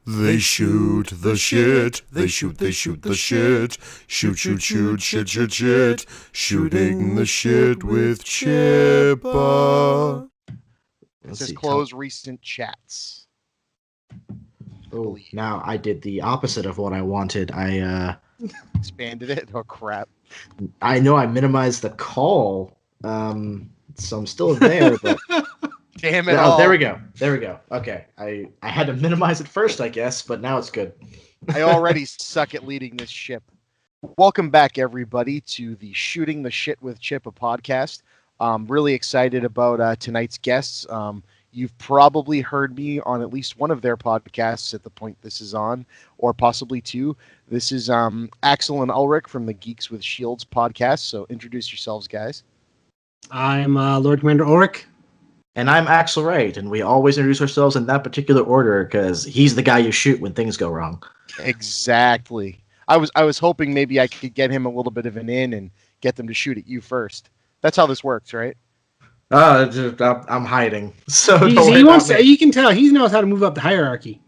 They shoot the shit. They shoot the shit. Shoot, shoot, shoot, shit, shit, shit. Shooting the shit with Chippa. It says close recent chats. Oh, now I did the opposite of what I wanted. I expanded it. Oh crap! I know I minimized the call, so I'm still there. But damn it! Oh, there we go. There we go. Okay, I had to minimize it first, I guess, but now it's good. I already suck at leading this ship. Welcome back, everybody, to the Shooting the Shit with Chippa podcast. I'm really excited about tonight's guests. You've probably heard me on at least one of their podcasts at the point this is on, or possibly two. This is Axle and Ulric from the Geeks with Shields podcast. So introduce yourselves, guys. I'm Lord Commander Ulric. And I'm Axle Wright, and we always introduce ourselves in that particular order because he's the guy you shoot when things go wrong. Exactly. I was hoping maybe I could get him a little bit of an in and get them to shoot at you first. That's how this works, right? I'm hiding. So you can tell he knows how to move up the hierarchy.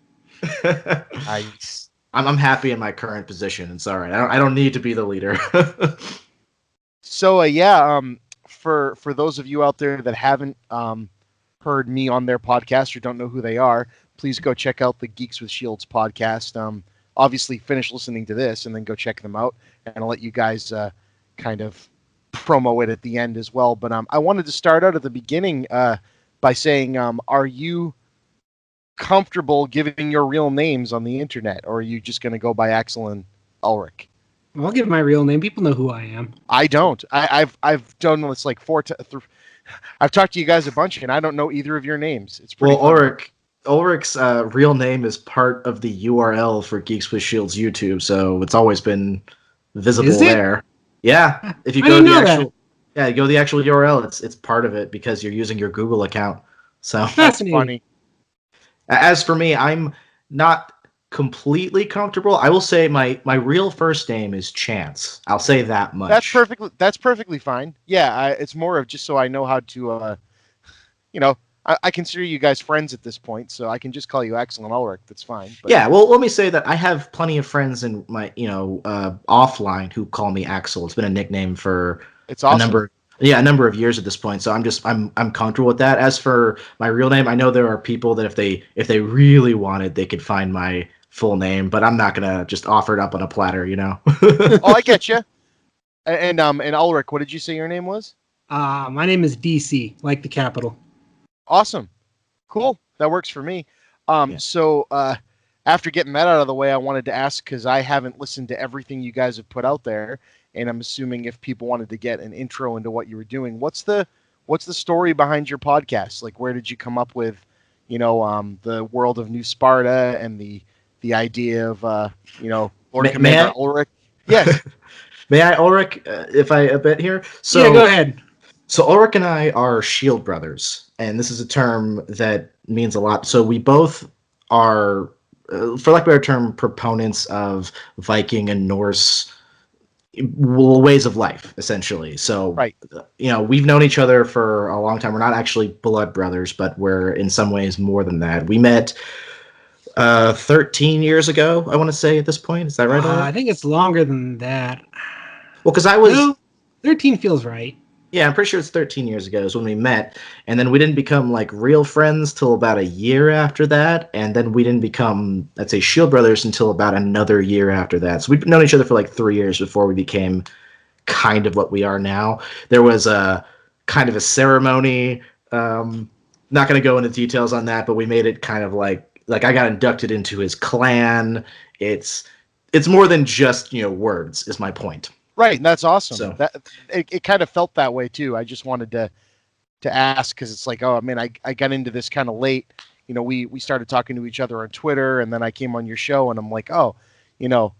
Nice. I'm happy in my current position. It's all right. I don't need to be the leader. So for those of you out there that haven't heard me on their podcast or don't know who they are, please go check out the Geeks with Shields podcast. Obviously, finish listening to this and then go check them out, and I'll let you guys kind of promo it at the end as well. But I wanted to start out at the beginning by saying, are you comfortable giving your real names on the internet, or are you just going to go by Axle and Ulric? I'll give my real name. People know who I am. I don't. I've done this like I've talked to you guys a bunch, and I don't know either of your names. It's pretty. Well, Ulric's real name is part of the URL for Geeks with Shields YouTube, so it's always been visible there. Yeah, if you go to the actual URL, it's part of it because you're using your Google account. So that's funny. As for me, I'm not completely comfortable. I will say my real first name is Chance. I'll say that much. That's perfectly fine. Yeah, it's more of just so I know how to, I consider you guys friends at this point, so I can just call you Axle and Ulric. That's fine. But... Yeah, well, let me say that I have plenty of friends in my, offline who call me Axle. It's been a nickname for awesome. a number of years at this point. So I'm comfortable with that. As for my real name, I know there are people that if they really wanted, they could find my full name, but I'm not gonna just offer it up on a platter, Oh, I get you. And Ulric, what did you say your name was? My name is DC, like the capital. Awesome. Cool. That works for me. So after getting that out of the way, I wanted to ask, because I haven't listened to everything you guys have put out there, and I'm assuming if people wanted to get an intro into what you were doing, what's the story behind your podcast? Like, where did you come up with, the world of New Sparta and the idea of, Lord Commander Ulric? Yes. May I, Ulric, if I a bit here? So, yeah, go ahead. So Ulric and I are shield brothers, and this is a term that means a lot. So we both are, for lack of a better term, proponents of Viking and Norse ways of life, essentially. So, right. We've known each other for a long time. We're not actually blood brothers, but we're in some ways more than that. We met 13 years ago, I want to say at this point. Is that right? I think it's longer than that. Well, because I was... No, 13 feels right. Yeah, I'm pretty sure it's 13 years ago is when we met, and then we didn't become like real friends till about a year after that, and then we didn't become, let's say, Shield Brothers until about another year after that. So we've known each other for like 3 years before we became kind of what we are now. There was a kind of a ceremony. Not going to go into details on that, but we made it kind of like I got inducted into his clan. It's more than just words. Is my point. Right, and that's awesome. So, it kind of felt that way too. I just wanted to ask because it's like, I got into this kind of late. We started talking to each other on Twitter, and then I came on your show, and I'm like, the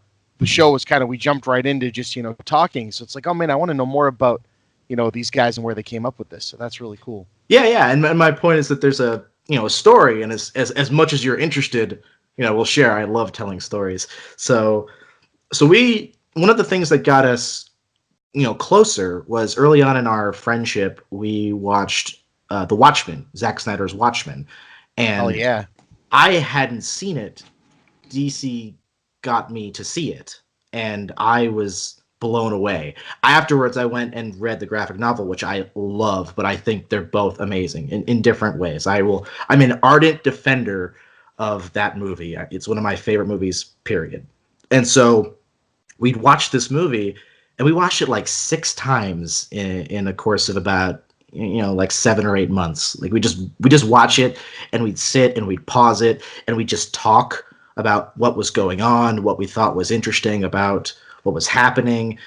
show was kind of, we jumped right into just talking. So it's like, I want to know more about these guys and where they came up with this. So that's really cool. Yeah, and my point is that there's a story, and as much as you're interested, we'll share. I love telling stories. So one of the things that got us, closer was early on in our friendship, we watched The Watchmen, Zack Snyder's Watchmen. And yeah. I hadn't seen it DC got me to see it, and I was blown away. Afterwards, I went and read the graphic novel, which I love, but I think they're both amazing in different ways. I'm an ardent defender of that movie. It's one of my favorite movies, period. And so we'd watch this movie, and we watched it like 6 times in a course of about like 7 or 8 months. Like we just watch it, and we'd sit and we'd pause it, and we'd just talk about what was going on, what we thought was interesting about what was happening.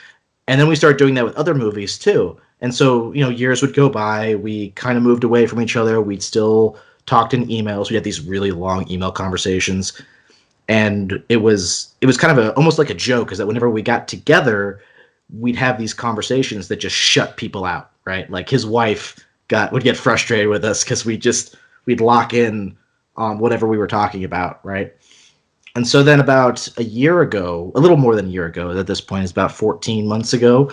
And then we started doing that with other movies too. And so, years would go by, we kind of moved away from each other. We'd still talked in emails. We had these really long email conversations. And it was kind of almost like a joke, is that whenever we got together, we'd have these conversations that just shut people out, right? Like his wife would get frustrated with us because we'd lock in on whatever we were talking about, right? And so then about a year ago, a little more than a year ago, at this point, it's about 14 months ago,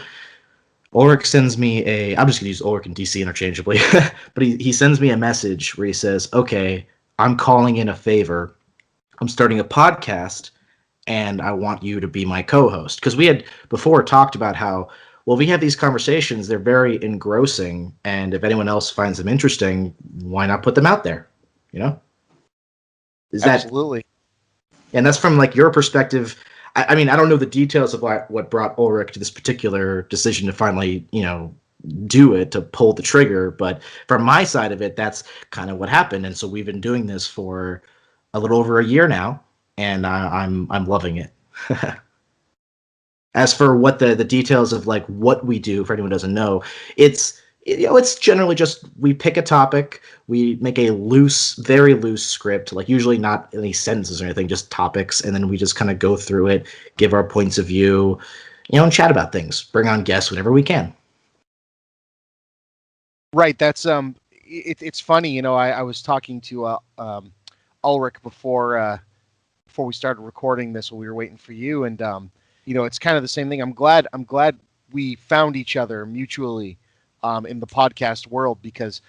Ulric sends me I'm just going to use Ulric and DC interchangeably, but he sends me a message where he says, okay, I'm calling in a favor. I'm starting a podcast, and I want you to be my co-host. Because we had before talked about how, well, we have these conversations, they're very engrossing, and if anyone else finds them interesting, why not put them out there? Absolutely. And that's from like your perspective. I mean, I don't know the details of what brought Ulric to this particular decision to finally, do it, to pull the trigger. But from my side of it, that's kind of what happened. And so we've been doing this for a little over a year now, and I'm loving it. As for what the details of like what we do, for anyone who doesn't know, it's generally just we pick a topic, we make a very loose script, like usually not any sentences or anything, just topics, and then we just kind of go through it, give our points of view, and chat about things, bring on guests whenever we can. Right. That's it's funny. I was talking to Ulric before we started recording this while we were waiting for you, and it's kind of the same thing. I'm glad we found each other mutually in the podcast world, because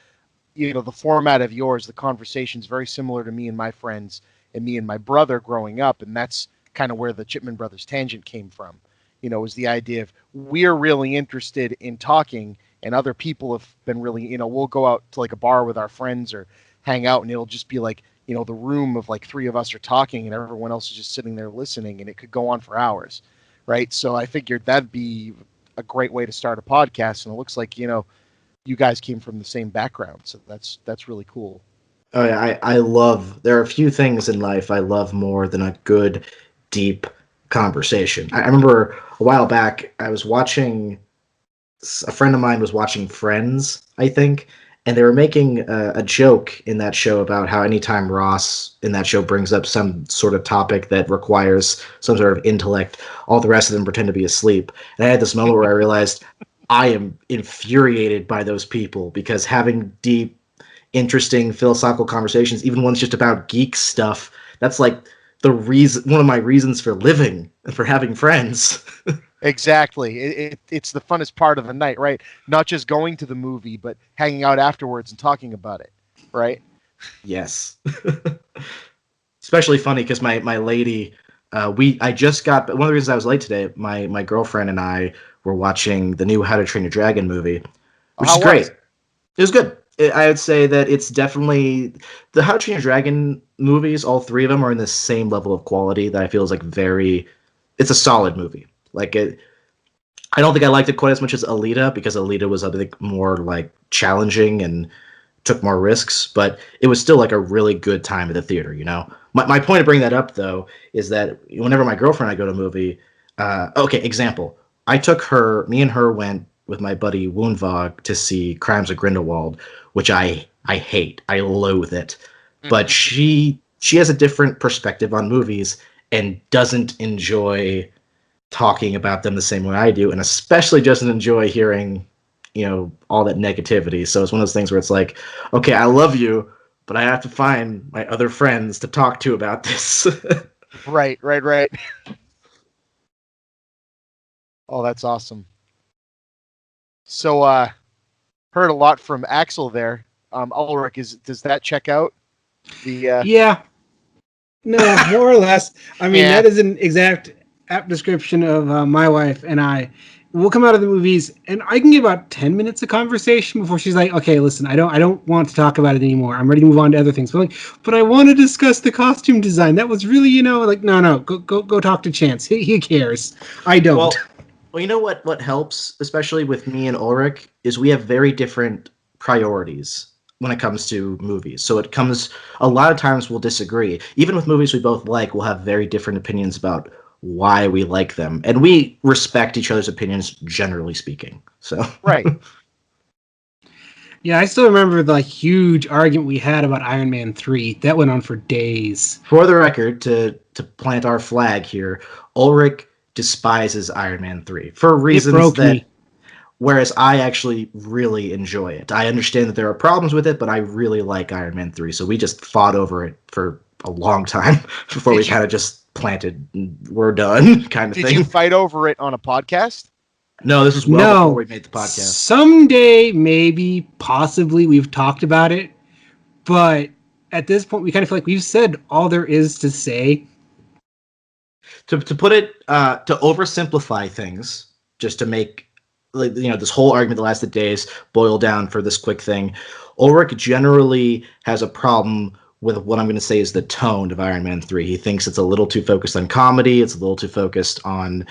the format of yours, the conversation is very similar to me and my friends and me and my brother growing up, and that's kind of where the Chipman Brothers tangent came from. Was the idea of we're really interested in talking, and other people have been really, we'll go out to like a bar with our friends or hang out, and it'll just be like, the room of like 3 of us are talking and everyone else is just sitting there listening, and it could go on for hours, right? So I figured that'd be a great way to start a podcast, and it looks like, you guys came from the same background, so that's really cool. Oh yeah, there are a few things in life I love more than a good, deep conversation. I remember a while back, a friend of mine was watching Friends, I think, and they were making a joke in that show about how anytime Ross in that show brings up some sort of topic that requires some sort of intellect, all the rest of them pretend to be asleep. And I had this moment where I realized I am infuriated by those people, because having deep, interesting philosophical conversations, even ones just about geek stuff, that's like one of my reasons for living and for having friends. Exactly. It's the funnest part of the night, right? Not just going to the movie, but hanging out afterwards and talking about it, right? Yes. Especially funny because my lady, I just got, one of the reasons I was late today, my girlfriend and I were watching the new How to Train Your Dragon movie, which is great. It was good. I would say that it's definitely, the How to Train Your Dragon movies, all 3 of them are in the same level of quality that I feel is like it's a solid movie. Like I don't think I liked it quite as much as Alita, because Alita was, I think, more like challenging and took more risks, but it was still like a really good time at the theater, My point of bringing that up, though, is that whenever my girlfriend and I go to a movie, example, me and her went with my buddy Woonvog to see Crimes of Grindelwald, which I hate. I loathe it. But she has a different perspective on movies and doesn't enjoy talking about them the same way I do, and especially doesn't enjoy hearing, all that negativity. So it's one of those things where it's like, okay, I love you, but I have to find my other friends to talk to about this. Right. Oh, that's awesome. So, heard a lot from Axle there. Ulric, does that check out? Yeah. No, more or less. I mean, Yeah. that is an exact apt description of my wife and I. We'll come out of the movies, and I can get about 10 minutes of conversation before she's like, "Okay, listen, I don't want to talk about it anymore. I'm ready to move on to other things." But I want to discuss the costume design. That was really, like, no, go talk to Chance. He cares. I don't. Well, you know what helps, especially with me and Ulrich, is we have very different priorities when it comes to movies. So it comes a lot of times we'll disagree. Even with movies we both like, we'll have very different opinions about why we like them. And we respect each other's opinions, generally speaking. So Right. Yeah, I still remember the huge argument we had about Iron Man 3. That went on for days. for the record, to plant our flag here, Ulrich despises Iron Man 3 for It reasons broke that me. whereas I actually really enjoy it. I understand that there are problems with it, but I really like Iron Man 3. So we just fought over it for a long time before Did we you- kind of just planted, we're done kind of Did thing. you fight over it on a podcast? No, this was well before we made the podcast. Someday, maybe, possibly, we've talked about it. But at this point, we kind of feel like we've said all there is to say. To put it, to oversimplify things, just to make this whole argument that lasted days boil down for this quick thing. Ulrich generally has a problem with what I'm going to say is the tone of Iron Man 3. He thinks it's a little too focused on comedy. It's a little too focused on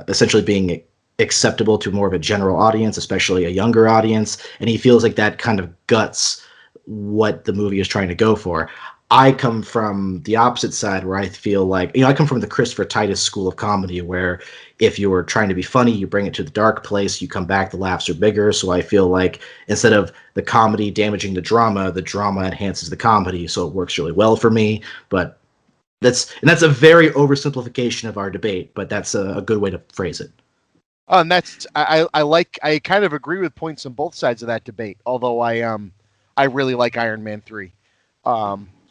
essentially being acceptable to more of a general audience, especially a younger audience. And he feels like that kind of guts what the movie is trying to go for. I come from the opposite side where I feel like, I come from the Christopher Titus school of comedy where if you were trying to be funny, you bring it to the dark place, you come back, the laughs are bigger. So I feel like instead of the comedy damaging the drama enhances the comedy. So it works really well for me. But that's a very oversimplification of our debate, but that's a good way to phrase it. Oh, and that's I kind of agree with points on both sides of that debate. Although I really like Iron Man 3.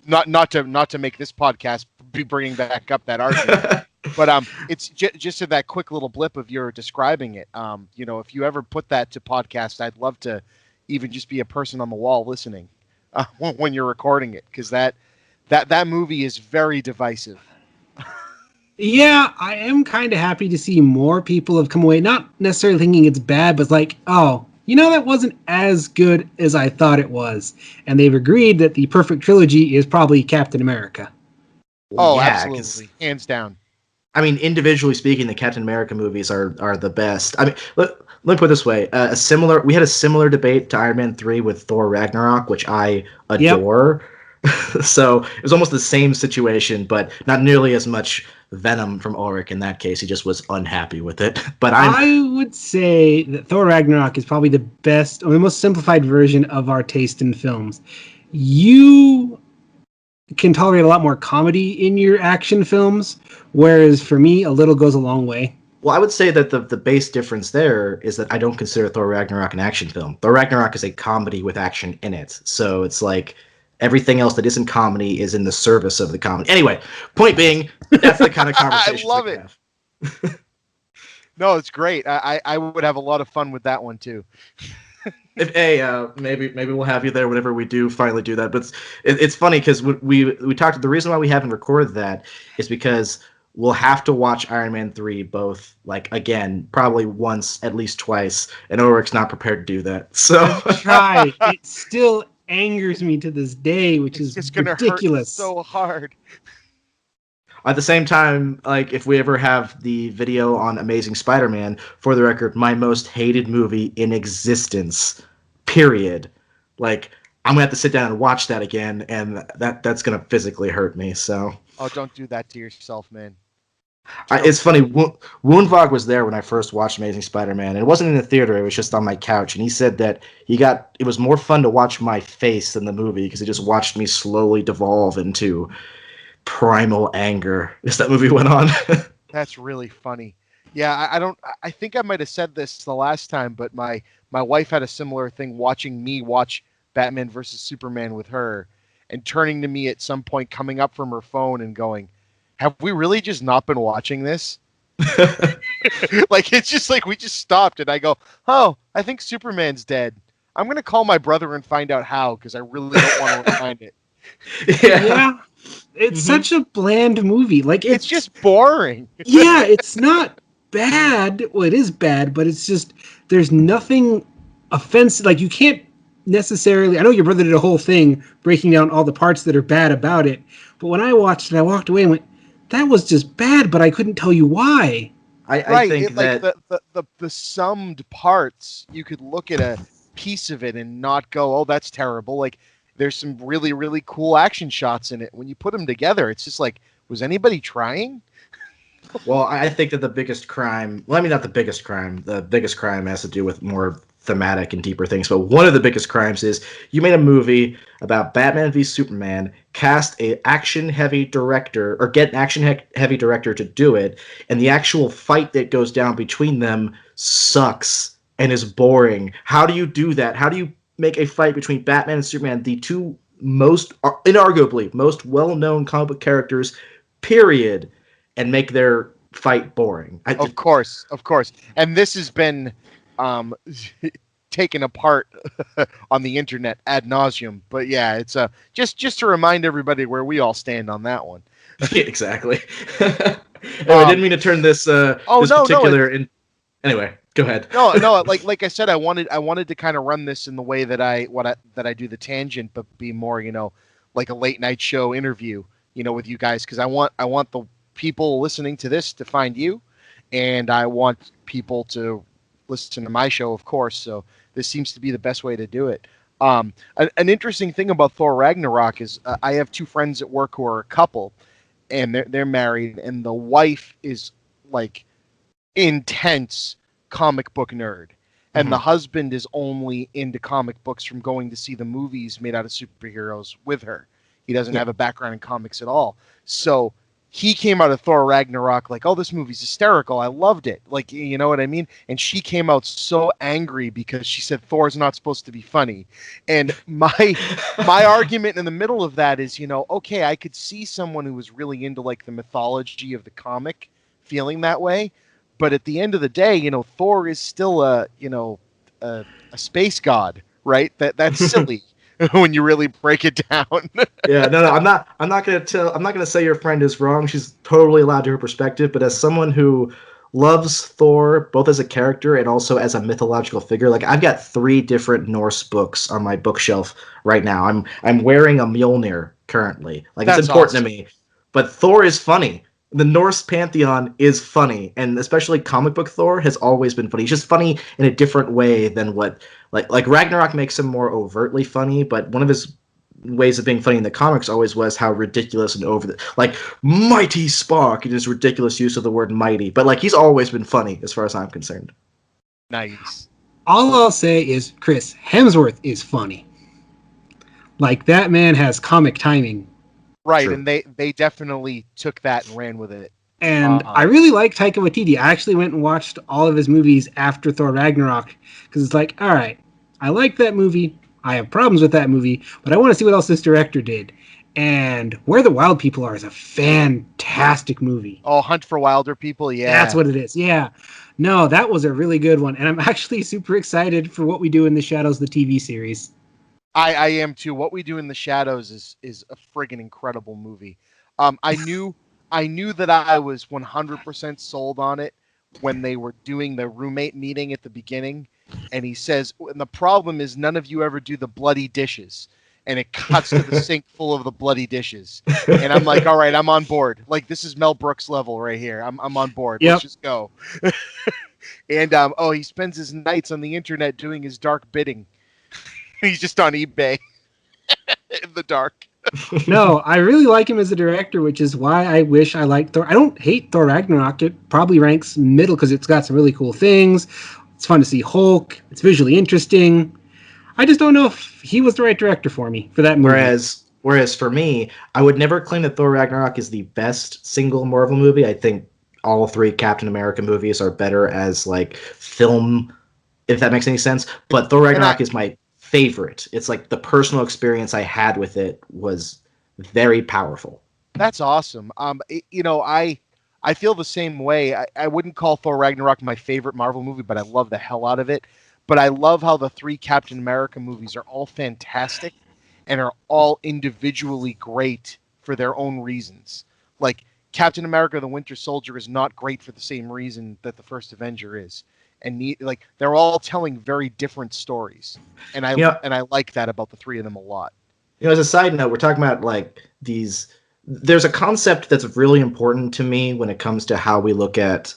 Not to make this podcast be bringing back up that argument, but it's just to that quick little blip of your describing it. If you ever put that to podcast, I'd love to even just be a person on the wall listening when you're recording it, because that movie is very divisive. Yeah, I am kind of happy to see more people have come away, not necessarily thinking it's bad, but like, oh, that wasn't as good as I thought it was. And they've agreed that the perfect trilogy is probably Captain America. Oh, Yeah, absolutely. Hands down. I mean, individually speaking, the Captain America movies are the best. I mean, let me put it this way: we had a similar debate to Iron Man 3 with Thor Ragnarok, which I adore. Yep. So it was almost the same situation, but not nearly as much venom from Ulrich in that case. He just was unhappy with it. But I would say that Thor Ragnarok is probably the best or the most simplified version of our taste in films. You can tolerate a lot more comedy in your action films, whereas for me, a little goes a long way. Well, I would say that the base difference there is that I don't consider Thor Ragnarok an action film. Thor Ragnarok is a comedy with action in it. So it's like everything else that isn't comedy is in the service of the comedy. Anyway, point being, that's the kind of conversation I love it. Have. No, it's great. I would have a lot of fun with that one too. Maybe we'll have you there whenever we do finally do that. But it's funny because we talked. The reason why we haven't recorded that is because we'll have to watch Iron Man 3 both, again, probably once, at least twice, and Ulrich's not prepared to do that. So try. It still angers me to this day, which is just gonna ridiculous. Hurt so hard. At the same time, if we ever have the video on Amazing Spider-Man, for the record, my most hated movie in existence, period. I'm gonna have to sit down and watch that again, and that's gonna physically hurt me. So. Oh, don't do that to yourself, man. It's funny. Woonvog was there when I first watched Amazing Spider-Man. It wasn't in the theater. It was just on my couch. And he said that it was more fun to watch my face than the movie because he just watched me slowly devolve into primal anger as that movie went on. That's really funny. Yeah, I think I might have said this the last time, but my wife had a similar thing watching me watch Batman versus Superman with her and turning to me at some point, coming up from her phone and going, have we really just not been watching this? It's just we just stopped and I go, oh, I think Superman's dead. I'm going to call my brother and find out how, because I really don't want to find it. Yeah. It's such a bland movie. Like It's just boring. yeah, it's not bad. Well, it is bad, but it's just there's nothing offensive. Like you can't necessarily. I know your brother did a whole thing breaking down all the parts that are bad about it, but when I watched it, I walked away and went, "That was just bad," but I couldn't tell you why. I think Like that the summed parts, you could look at a piece of it and not go, "Oh, that's terrible." Like there's some really really cool action shots in it. When you put them together, it's just like, was anybody trying? Well, I think that the biggest crime, well, I mean, not the biggest crime. The biggest crime has to do with more thematic and deeper things. But one of the biggest crimes is you made a movie about Batman v Superman, cast a action-heavy director, or get an action-heavy director to do it, and the actual fight that goes down between them sucks and is boring. How do you do that? How do you make a fight between Batman and Superman, the two inarguably most well-known comic book characters, period, and make their fight boring? Of course. And this has been taken apart on the internet ad nauseum. But yeah, it's just to remind everybody where we all stand on that one. Exactly. I didn't mean to turn this Anyway, go ahead. No, like I said, I wanted to kind of run this in the way that I do the tangent, but be more, like a late night show interview, with you guys, because I want the people listening to this to find you, and I want people to listen to my show, of course. So this seems to be the best way to do it. An interesting thing about Thor Ragnarok is I have two friends at work who are a couple, and they're married, and the wife is like intense comic book nerd, and the husband is only into comic books from going to see the movies made out of superheroes with her. He doesn't have a background in comics at all. So he came out of Thor Ragnarok like, "Oh, this movie's hysterical. I loved it." Like, you know what I mean? And she came out so angry because she said Thor's not supposed to be funny. And my argument in the middle of that is, okay, I could see someone who was really into like the mythology of the comic feeling that way, but at the end of the day, Thor is still a space god, right? That's silly. When you really break it down. Yeah, no, I'm not gonna say your friend is wrong. She's totally allowed to her perspective, but as someone who loves Thor both as a character and also as a mythological figure, like I've got 3 different Norse books on my bookshelf right now. I'm wearing a Mjolnir currently. Like, it's important to me. But Thor is funny. The Norse pantheon is funny, and especially comic book Thor has always been funny. He's just funny in a different way than what like Ragnarok makes him more overtly funny, but one of his ways of being funny in the comics always was how ridiculous and like mighty Spock and his ridiculous use of the word mighty. But like he's always been funny as far as I'm concerned. Nice. All I'll say is Chris Hemsworth is funny. Like that man has comic timing. Right, True. and they definitely took that and ran with it. And I really like Taika Waititi. I actually went and watched all of his movies after Thor Ragnarok because it's like, all right, I like that movie. I have problems with that movie, but I want to see what else this director did. And Where the Wild People Are is a fantastic movie. Oh, Hunt for Wilder People, yeah. That's what it is, yeah. No, that was a really good one. And I'm actually super excited for What We Do in the Shadows, the TV series. I am too. What We Do in the Shadows is a friggin' incredible movie. I knew that I was 100% sold on it when they were doing the roommate meeting at the beginning, and he says, and the problem is none of you ever do the bloody dishes, and it cuts to the sink full of the bloody dishes, and I'm like, all right, I'm on board. Like, this is Mel Brooks level right here. I'm on board. Yep. Let's just go. And he spends his nights on the internet doing his dark bidding. He's just on eBay in the dark. No, I really like him as a director, which is why I wish I liked Thor. I don't hate Thor Ragnarok. It probably ranks middle because it's got some really cool things. It's fun to see Hulk. It's visually interesting. I just don't know if he was the right director for me for that movie. Whereas for me, I would never claim that Thor Ragnarok is the best single Marvel movie. I think all 3 Captain America movies are better as like film, if that makes any sense. But Thor Ragnarok is my favorite. It's like the personal experience I had with it was very powerful. That's awesome. I feel the same way. I wouldn't call Thor Ragnarok my favorite Marvel movie, but I love the hell out of it. But I love how the 3 Captain America movies are all fantastic and are all individually great for their own reasons. Like Captain America: The Winter Soldier is not great for the same reason that the first Avenger is, and like they're all telling very different stories, and I like that about the three of them a lot. As a side note, we're talking about like these. There's a concept that's really important to me when it comes to how we look at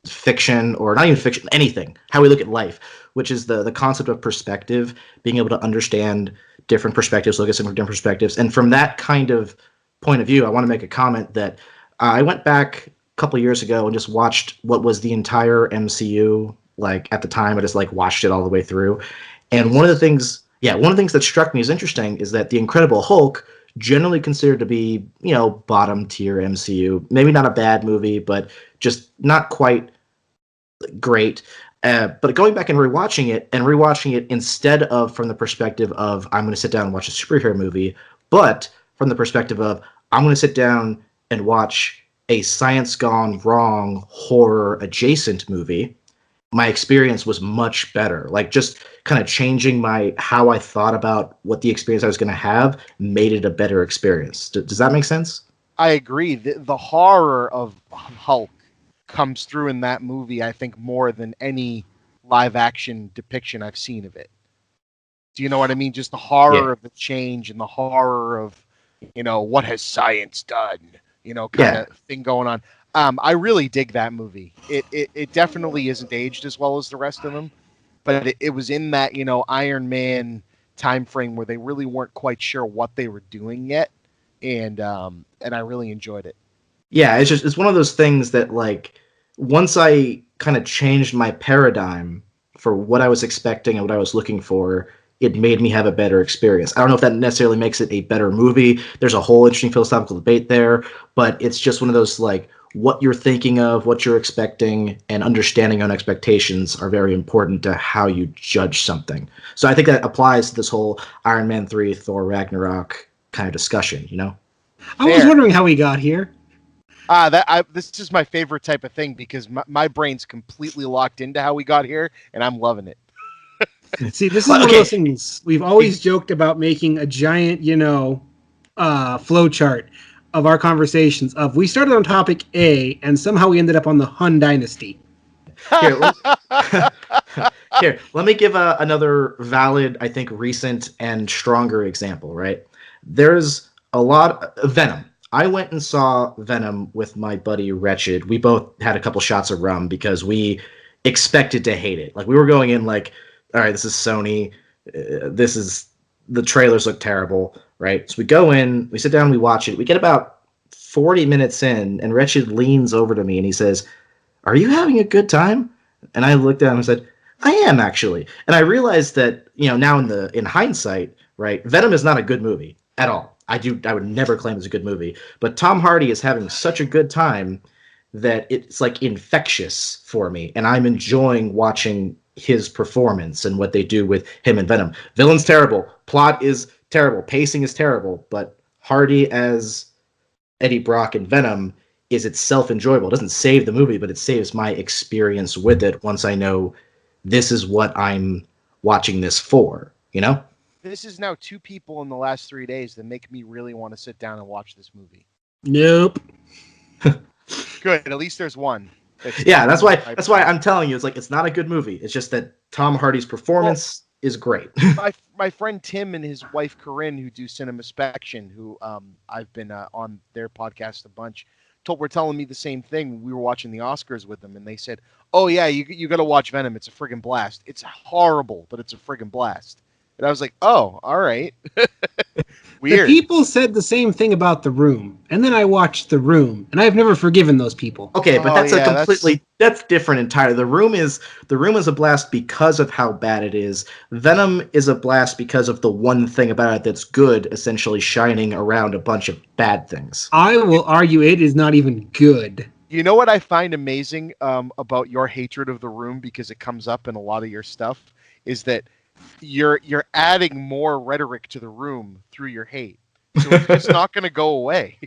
fiction, or not even fiction, anything, how we look at life, which is the concept of perspective, being able to understand different perspectives, look at some different perspectives. And from that kind of point of view, I want to make a comment that I went back a couple years ago and just watched what was the entire MCU. Like at the time, I just like watched it all the way through. And one of the things that struck me as interesting is that the Incredible Hulk, generally considered to be, bottom tier MCU, maybe not a bad movie, but just not quite great. But going back and rewatching it instead of from the perspective of I'm going to sit down and watch a superhero movie, but from the perspective of I'm going to sit down and watch a science gone wrong horror adjacent movie, my experience was much better. Like just kind of changing how I thought about what the experience I was going to have made it a better experience. Does that make sense? I agree. The horror of Hulk comes through in that movie, I think, more than any live action depiction I've seen of it. Do you know what I mean? Just the horror of the change and the horror of, what has science done? Kind of thing going on. I really dig that movie. It definitely isn't aged as well as the rest of them, but it was in that, Iron Man time frame where they really weren't quite sure what they were doing yet, and I really enjoyed it. Yeah, it's one of those things that like once I kind of changed my paradigm for what I was expecting and what I was looking for, it made me have a better experience. I don't know if that necessarily makes it a better movie. There's a whole interesting philosophical debate there, but it's just one of those like what you're thinking of, what you're expecting, and understanding your own expectations are very important to how you judge something. So I think that applies to this whole Iron Man 3, Thor Ragnarok kind of discussion, I was wondering how we got here. This is my favorite type of thing because my brain's completely locked into how we got here, and I'm loving it. See, this is one of those things we've always joked about, making a giant, flow chart of our conversations. Of we started on topic A, and somehow we ended up on the Hun Dynasty. Here, let me give another valid, I think, recent and stronger example. Right, there's a lot of Venom. I went and saw Venom with my buddy Wretched. We both had a couple shots of rum because we expected to hate it. Like we were going in like, all right, this is Sony. The trailers look terrible, right? So we go in, we sit down, we watch it. We get about 40 minutes in, and Wretched leans over to me and he says, "Are you having a good time?" And I looked at him and said, "I am actually." And I realized that, now in hindsight, right, Venom is not a good movie at all. I would never claim it's a good movie, but Tom Hardy is having such a good time that it's like infectious for me, and I'm enjoying watching his performance and what they do with him and Venom. Villain's terrible, plot is terrible, pacing is terrible, but Hardy as Eddie Brock in Venom is itself enjoyable. It doesn't save the movie, but it saves my experience with it once I know this is what I'm watching this for, This is now 2 people in the last 3 days that make me really want to sit down and watch this movie. Nope. Good. At least there's one. Yeah, that's why I'm telling you, it's not a good movie. It's just that Tom Hardy's performance is great. my friend Tim and his wife Corinne, who do Cinemaspection, who I've been on their podcast a bunch, were telling me the same thing. We were watching the Oscars with them, and they said, "Oh yeah, you got to watch Venom. It's a friggin' blast. It's horrible, but it's a friggin' blast." And I was like, "Oh, all right." Weird. The people said the same thing about The Room, and then I watched The Room, and I've never forgiven those people. Okay, but that's different entirely. The Room is a blast because of how bad it is. Venom is a blast because of the one thing about it that's good, essentially shining around a bunch of bad things. I will argue it is not even good. You know what I find amazing about your hatred of The Room, because it comes up in a lot of your stuff, is that you're adding more rhetoric to The Room through your hate. So it's not going to go away.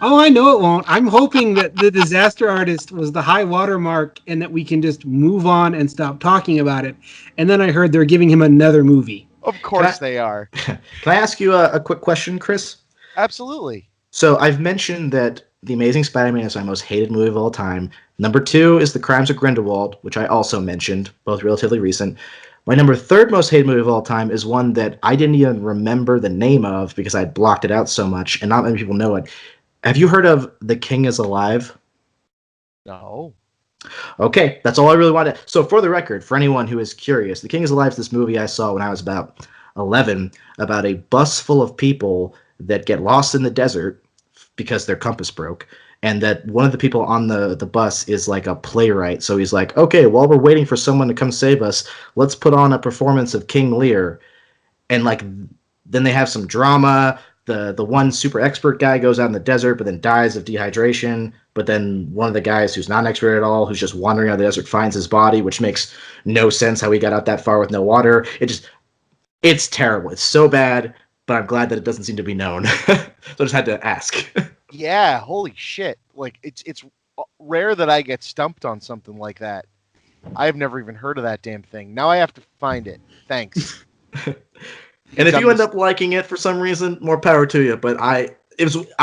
Oh, I know it won't. I'm hoping that The Disaster Artist was the high watermark and that we can just move on and stop talking about it. And then I heard they're giving him another movie. Of course they are. Can I ask you a quick question, Chris? Absolutely. So I've mentioned that The Amazing Spider-Man is my most hated movie of all time. Number 2 is The Crimes of Grindelwald, which I also mentioned, both relatively recent. My number 3rd most hated movie of all time is one that I didn't even remember the name of because I blocked it out so much, and not many people know it. Have you heard of The King is Alive? No. Okay, that's all I really wanted. So, for the record, for anyone who is curious, The King is Alive is this movie I saw when I was about 11 about a bus full of people that get lost in the desert because their compass broke. And that one of the people on the bus is like a playwright. So he's like, okay, while we're waiting for someone to come save us, let's put on a performance of King Lear. And like, then they have some drama. The one super expert guy goes out in the desert, but then dies of dehydration. But then one of the guys who's not an expert at all, who's just wandering out of the desert, finds his body, which makes no sense how he got out that far with no water. It's terrible. It's so bad, but I'm glad that it doesn't seem to be known. So I just had to ask. Yeah, holy shit. Like, it's rare that I get stumped on something like that. I've never even heard of that damn thing. Now I have to find it. Thanks. And if you end up liking it for some reason, more power to you. But I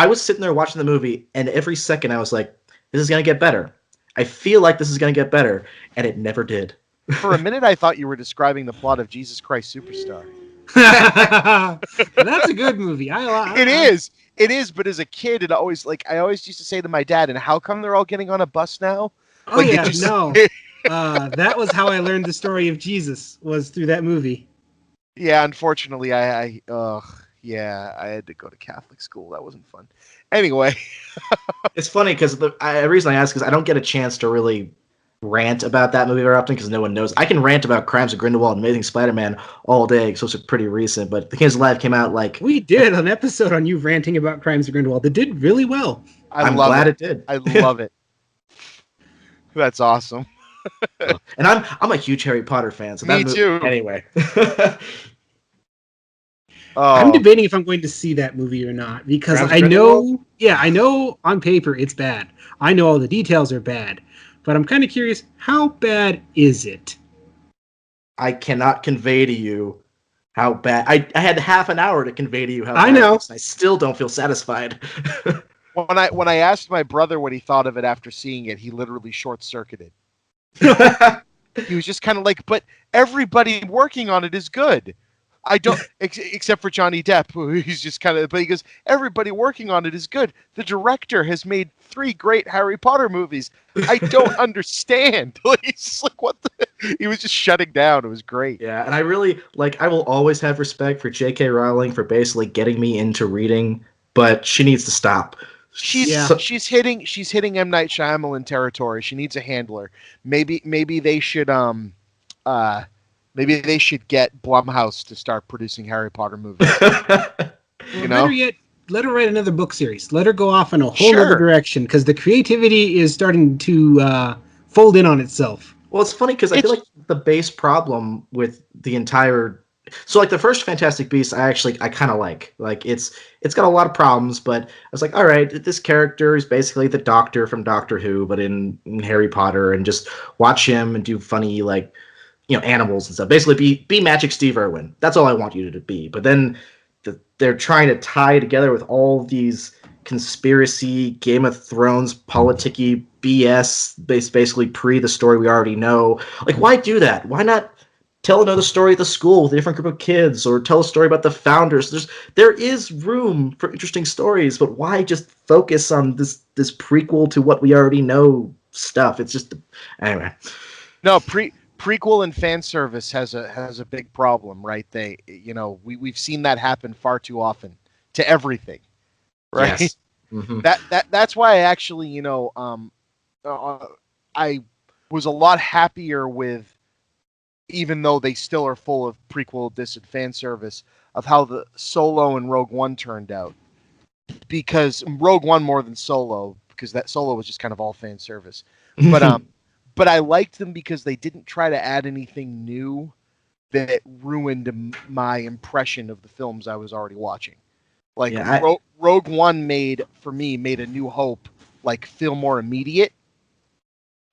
was sitting there watching the movie, and every second I was like, this is gonna get better. I feel like this is gonna get better, and it never did. For a minute, I thought you were describing the plot of Jesus Christ Superstar. That's a good movie. It is. But as a kid, I always used to say to my dad, "And how come they're all getting on a bus now?" Oh like, yeah, no. That was how I learned the story of Jesus, was through that movie. Yeah, unfortunately, I had to go to Catholic school. That wasn't fun. Anyway, it's funny because the reason I ask is I don't get a chance to really rant about that movie very often because no one knows. I can rant about Crimes of Grindelwald and Amazing Spider-Man all day, so it's pretty recent. But The King is Alive came out like we did an episode on you ranting about Crimes of Grindelwald. It did really well. I'm glad it did. I love it. That's awesome. And I'm a huge Harry Potter fan. So Me too. Anyway. I'm debating if I'm going to see that movie or not because I know on paper it's bad. I know all the details are bad, but I'm kind of curious, how bad is it? I cannot convey to you how bad. I had half an hour to convey to you how bad I know. It is. I still don't feel satisfied. When I asked my brother what he thought of it after seeing it, he literally short-circuited. He was just kind of like, but everybody working on it is good. I don't, except for Johnny Depp, who he's just kind of, but he goes, everybody working on it is good. The director has made 3 great Harry Potter movies. I don't understand. He's just like, what the? He was just shutting down. It was great. Yeah, and I really, I will always have respect for J.K. Rowling for basically getting me into reading, but she needs to stop. She's hitting M. Night Shyamalan territory. She needs a handler. Maybe they should maybe they should get Blumhouse to start producing Harry Potter movies. Better yet, let her write another book series. Let her go off in a whole other direction because the creativity is starting to fold in on itself. Well, it's funny because I feel like the base problem with the entire. So, the first Fantastic Beasts, I kind of like. It's got a lot of problems, but I was like, all right, this character is basically the Doctor from Doctor Who, but in Harry Potter, and just watch him and do funny, animals and stuff. Basically, be Magic Steve Irwin. That's all I want you to be. But then they're trying to tie together with all these conspiracy, Game of Thrones, politicky BS, basically pre the story we already know. Why do that? Why not tell another story at the school with a different group of kids, or tell a story about the founders? There is room for interesting stories, but why just focus on this prequel to what we already know stuff? It's just anyway. No, prequel and fan service has a big problem, right? We've seen that happen far too often to everything, right? Yes. Mm-hmm. That's why I actually, I was a lot happier with, even though they still are full of prequel diss and fan service, of how the Solo and Rogue One turned out. Because Rogue One more than Solo, because that Solo was just kind of all fan service. But I liked them because they didn't try to add anything new that ruined my impression of the films I was already watching. Rogue One made A New Hope feel more immediate.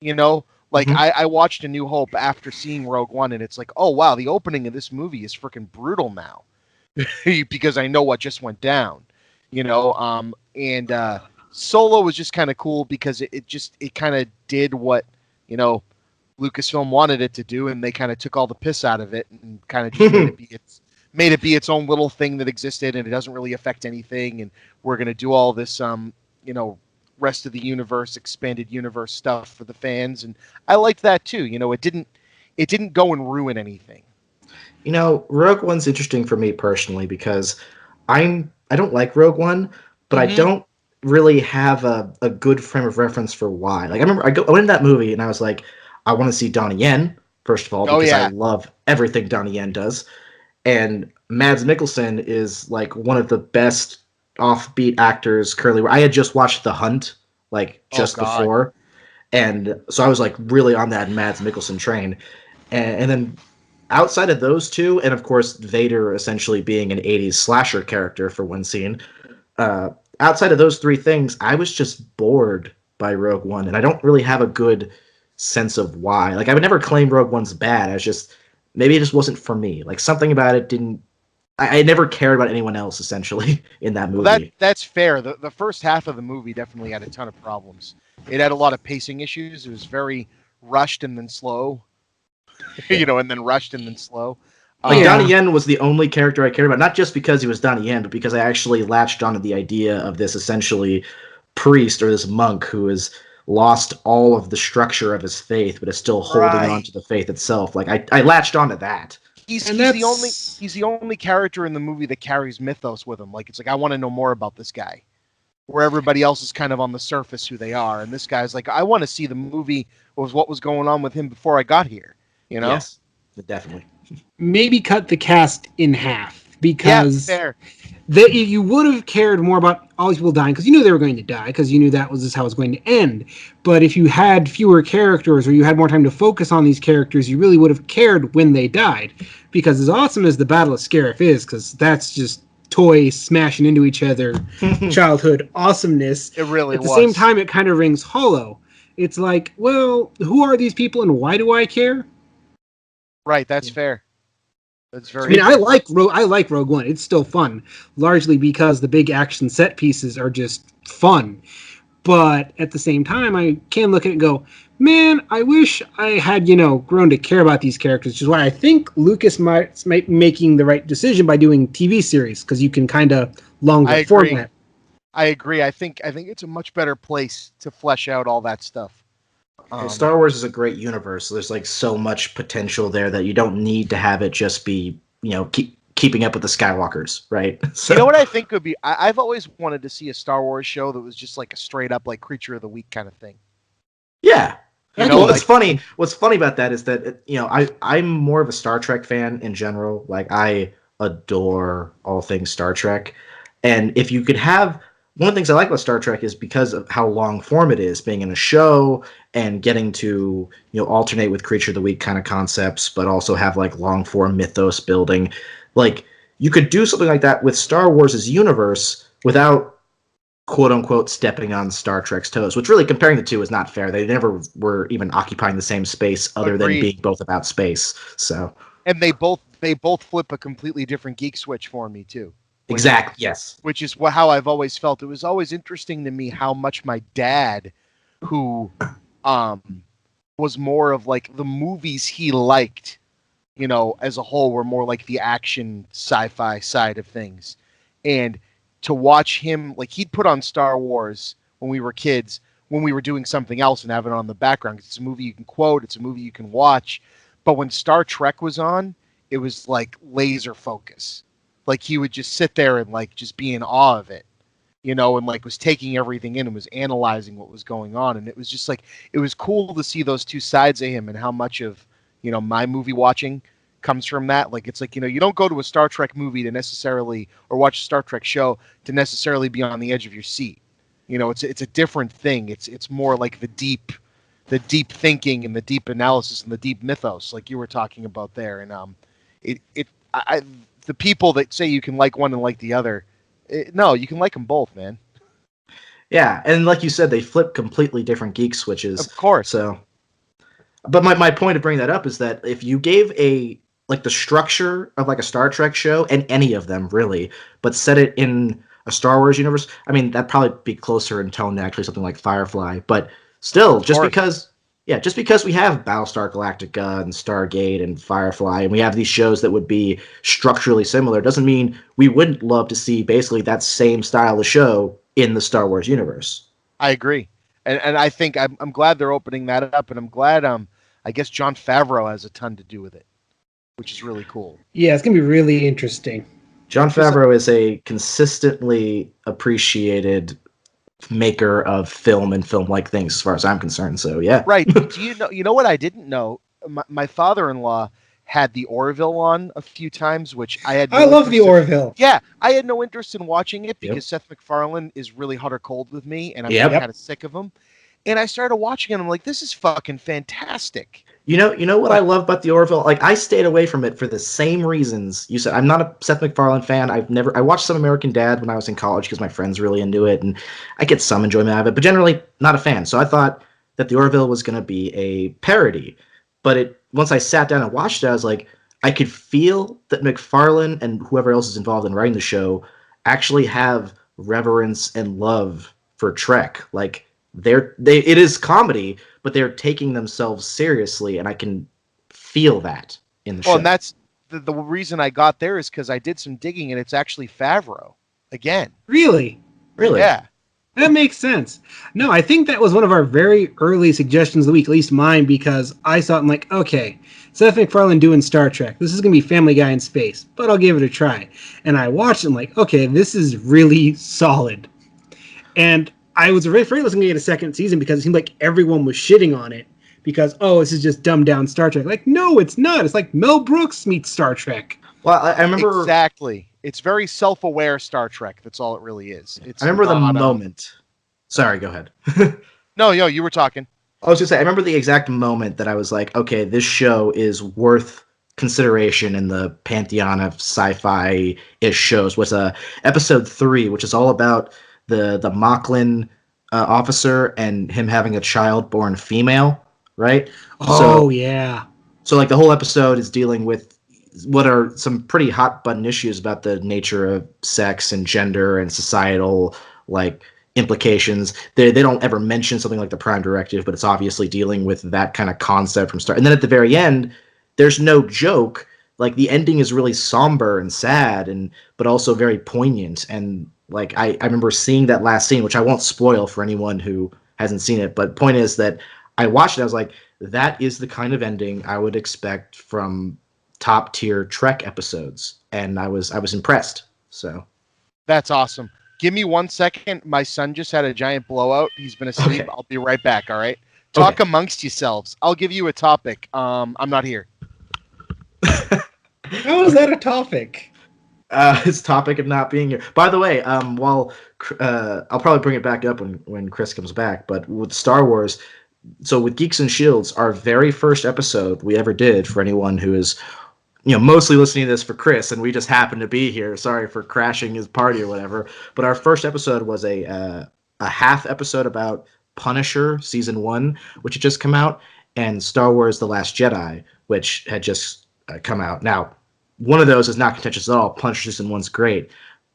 I watched A New Hope after seeing Rogue One, and it's like, oh wow, the opening of this movie is freaking brutal now, because I know what just went down. and Solo was just kind of cool because it kind of did what Lucasfilm wanted it to do, and they kind of took all the piss out of it and kind of just made it be its own little thing that existed, and it doesn't really affect anything. And we're gonna do all this rest of the universe, expanded universe stuff for the fans, and I liked that too. It didn't go and ruin anything. Rogue One's interesting for me personally because I don't like Rogue One, but I don't really have a good frame of reference for why. Like I remember I went into that movie and I was like, I want to see Donnie Yen first of all because I love everything Donnie Yen does, and Mads Mikkelsen is like one of the best offbeat actors currently. I had just watched The Hunt before, and so I was like really on that Mads Mikkelsen train, and then outside of those two, and of course Vader essentially being an 80s slasher character for one scene, outside of those three things, I was just bored by Rogue One, and I don't really have a good sense of why. Like I would never claim Rogue One's bad. Maybe it just wasn't for me. Like something about it didn't. I never cared about anyone else essentially in that movie. Well, that's fair. The first half of the movie definitely had a ton of problems. It had a lot of pacing issues. It was very rushed and then slow, and then rushed and then slow. Donnie Yen was the only character I cared about, not just because he was Donnie Yen, but because I actually latched onto the idea of this essentially priest or this monk who has lost all of the structure of his faith, but is still holding on to the faith itself. Like I latched onto that. He's the only character in the movie that carries mythos with him. Like it's like I want to know more about this guy, where everybody else is kind of on the surface who they are, and this guy's like I want to see the movie was what was going on with him before I got here. Yes, definitely. Maybe cut the cast in half because you would have cared more about all these people dying because you knew they were going to die because you knew that was just how it was going to end. But if you had fewer characters or you had more time to focus on these characters, you really would have cared when they died. Because as awesome as the Battle of Scarif is, because that's just toys smashing into each other, childhood awesomeness. It really was. At the same time, it kind of rings hollow. It's like, well, who are these people and why do I care? Right, that's fair. That's very. I mean, I like Rogue One. It's still fun, largely because the big action set pieces are just fun. But at the same time, I can look at it and go, man, I wish I had grown to care about these characters. Which is why I think Lucas might be making the right decision by doing TV series because you can kind of longer format. I agree. I think it's a much better place to flesh out all that stuff. Star Wars is a great universe. There's like so much potential there that you don't need to have it just be, keeping up with the Skywalkers, right? So, you know what I think would be? I've always wanted to see a Star Wars show that was just like a straight up like Creature of the Week kind of thing. Yeah. What's funny about that is that I'm more of a Star Trek fan in general. Like I adore all things Star Trek, and if you could have. One of the things I like about Star Trek is because of how long form it is, being in a show and getting to alternate with Creature of the Week kind of concepts, but also have like long form mythos building. Like you could do something like that with Star Wars' universe without quote unquote stepping on Star Trek's toes. Which really comparing the two is not fair. They never were even occupying the same space other than being both about space. So and they both flip a completely different geek switch for me too. Exactly. Yes. Which is how I've always felt. It was always interesting to me how much my dad, who was more of like the movies he liked, as a whole, were more like the action sci-fi side of things. And to watch him, like he'd put on Star Wars when we were kids, when we were doing something else and have it on the background. It's a movie you can quote. It's a movie you can watch. But when Star Trek was on, it was like laser focus. Like he would just sit there and like just be in awe of it, and like was taking everything in and was analyzing what was going on. And it was just like, it was cool to see those two sides of him and how much of, my movie watching comes from that. Like, it's like, you don't go to a Star Trek movie to necessarily, or watch a Star Trek show to necessarily be on the edge of your seat. It's a different thing. It's more like the deep thinking and the deep analysis and the deep mythos, like you were talking about there. And the people that say you can like one and like the other, no, you can like them both, man. Yeah, and like you said, they flip completely different geek switches. Of course. So, but my point of bringing that up is that if you gave the structure of like a Star Trek show, and any of them really, but set it in a Star Wars universe. I mean, that'd probably be closer in tone to actually something like Firefly, but still, just because we have Battlestar Galactica and Stargate and Firefly, and we have these shows that would be structurally similar, doesn't mean we wouldn't love to see basically that same style of show in the Star Wars universe. I agree, and I think I'm glad they're opening that up, and I'm glad I guess Jon Favreau has a ton to do with it, which is really cool. Yeah, it's gonna be really interesting. Jon Favreau is a consistently appreciated maker of film and film-like things, as far as I'm concerned. So yeah, Right. Do you know? You know what I didn't know? My father-in-law had the Orville on a few times, which I had. I love the Orville. Yeah, I had no interest in watching it because Yep. Seth MacFarlane is really hot or cold with me, and I'm Yep. kind of sick of him. And I started watching it, and I'm like, this is fucking fantastic. You know what I love about the Orville? Like, I stayed away from it for the same reasons you said. I'm not a Seth MacFarlane fan. I watched some American Dad when I was in college because my friends really into it, and I get some enjoyment out of it, but generally not a fan. So I thought that the Orville was going to be a parody, but once I sat down and watched it, I was like, I could feel that MacFarlane and whoever else is involved in writing the show actually have reverence and love for Trek. Like, it is comedy, but they're taking themselves seriously, and I can feel that in the show. Well, and that's the reason I got there is because I did some digging, and it's actually Favreau again. Really? Yeah. That makes sense. No, I think that was one of our very early suggestions of the week, at least mine, because I saw it and like, okay, Seth MacFarlane doing Star Trek. This is going to be Family Guy in space, but I'll give it a try. And I watched it and like, okay, this is really solid. And I was afraid it was going to get a second season because it seemed like everyone was shitting on it because, oh, this is just dumbed down Star Trek. Like, no, it's not. It's like Mel Brooks meets Star Trek. Well, I remember... Exactly. It's very self-aware Star Trek. That's all it really is. I remember the moment. Sorry, go ahead. No, you were talking. I was going to say, I remember the exact moment that I was like, okay, this show is worth consideration in the pantheon of sci-fi-ish shows. Was episode 3, which is all about the Moclan officer and him having a child born female, right? Oh, yeah. So, like, the whole episode is dealing with what are some pretty hot-button issues about the nature of sex and gender and societal, like, implications. They don't ever mention something like the Prime Directive, but it's obviously dealing with that kind of concept from start. And then at the very end, there's no joke. Like, the ending is really somber and sad, but also very poignant. And like, I remember seeing that last scene, which I won't spoil for anyone who hasn't seen it. But point is that I watched it. I was like, that is the kind of ending I would expect from top tier Trek episodes, and I was impressed. So that's awesome. Give me 1 second. My son just had a giant blowout. He's been asleep. Okay. I'll be right back. All right. Talk amongst yourselves. I'll give you a topic. I'm not here. How is that a topic? His topic of not being here. By the way, I'll probably bring it back up when Chris comes back. But with Star Wars, so with Geeks and Shields, our very first episode we ever did, for anyone who is, mostly listening to this for Chris, and we just happened to be here. Sorry for crashing his party or whatever. But our first episode was a half episode about Punisher season 1, which had just come out, and Star Wars: The Last Jedi, which had just come out. Now, one of those is not contentious at all. Punisher season 1's great,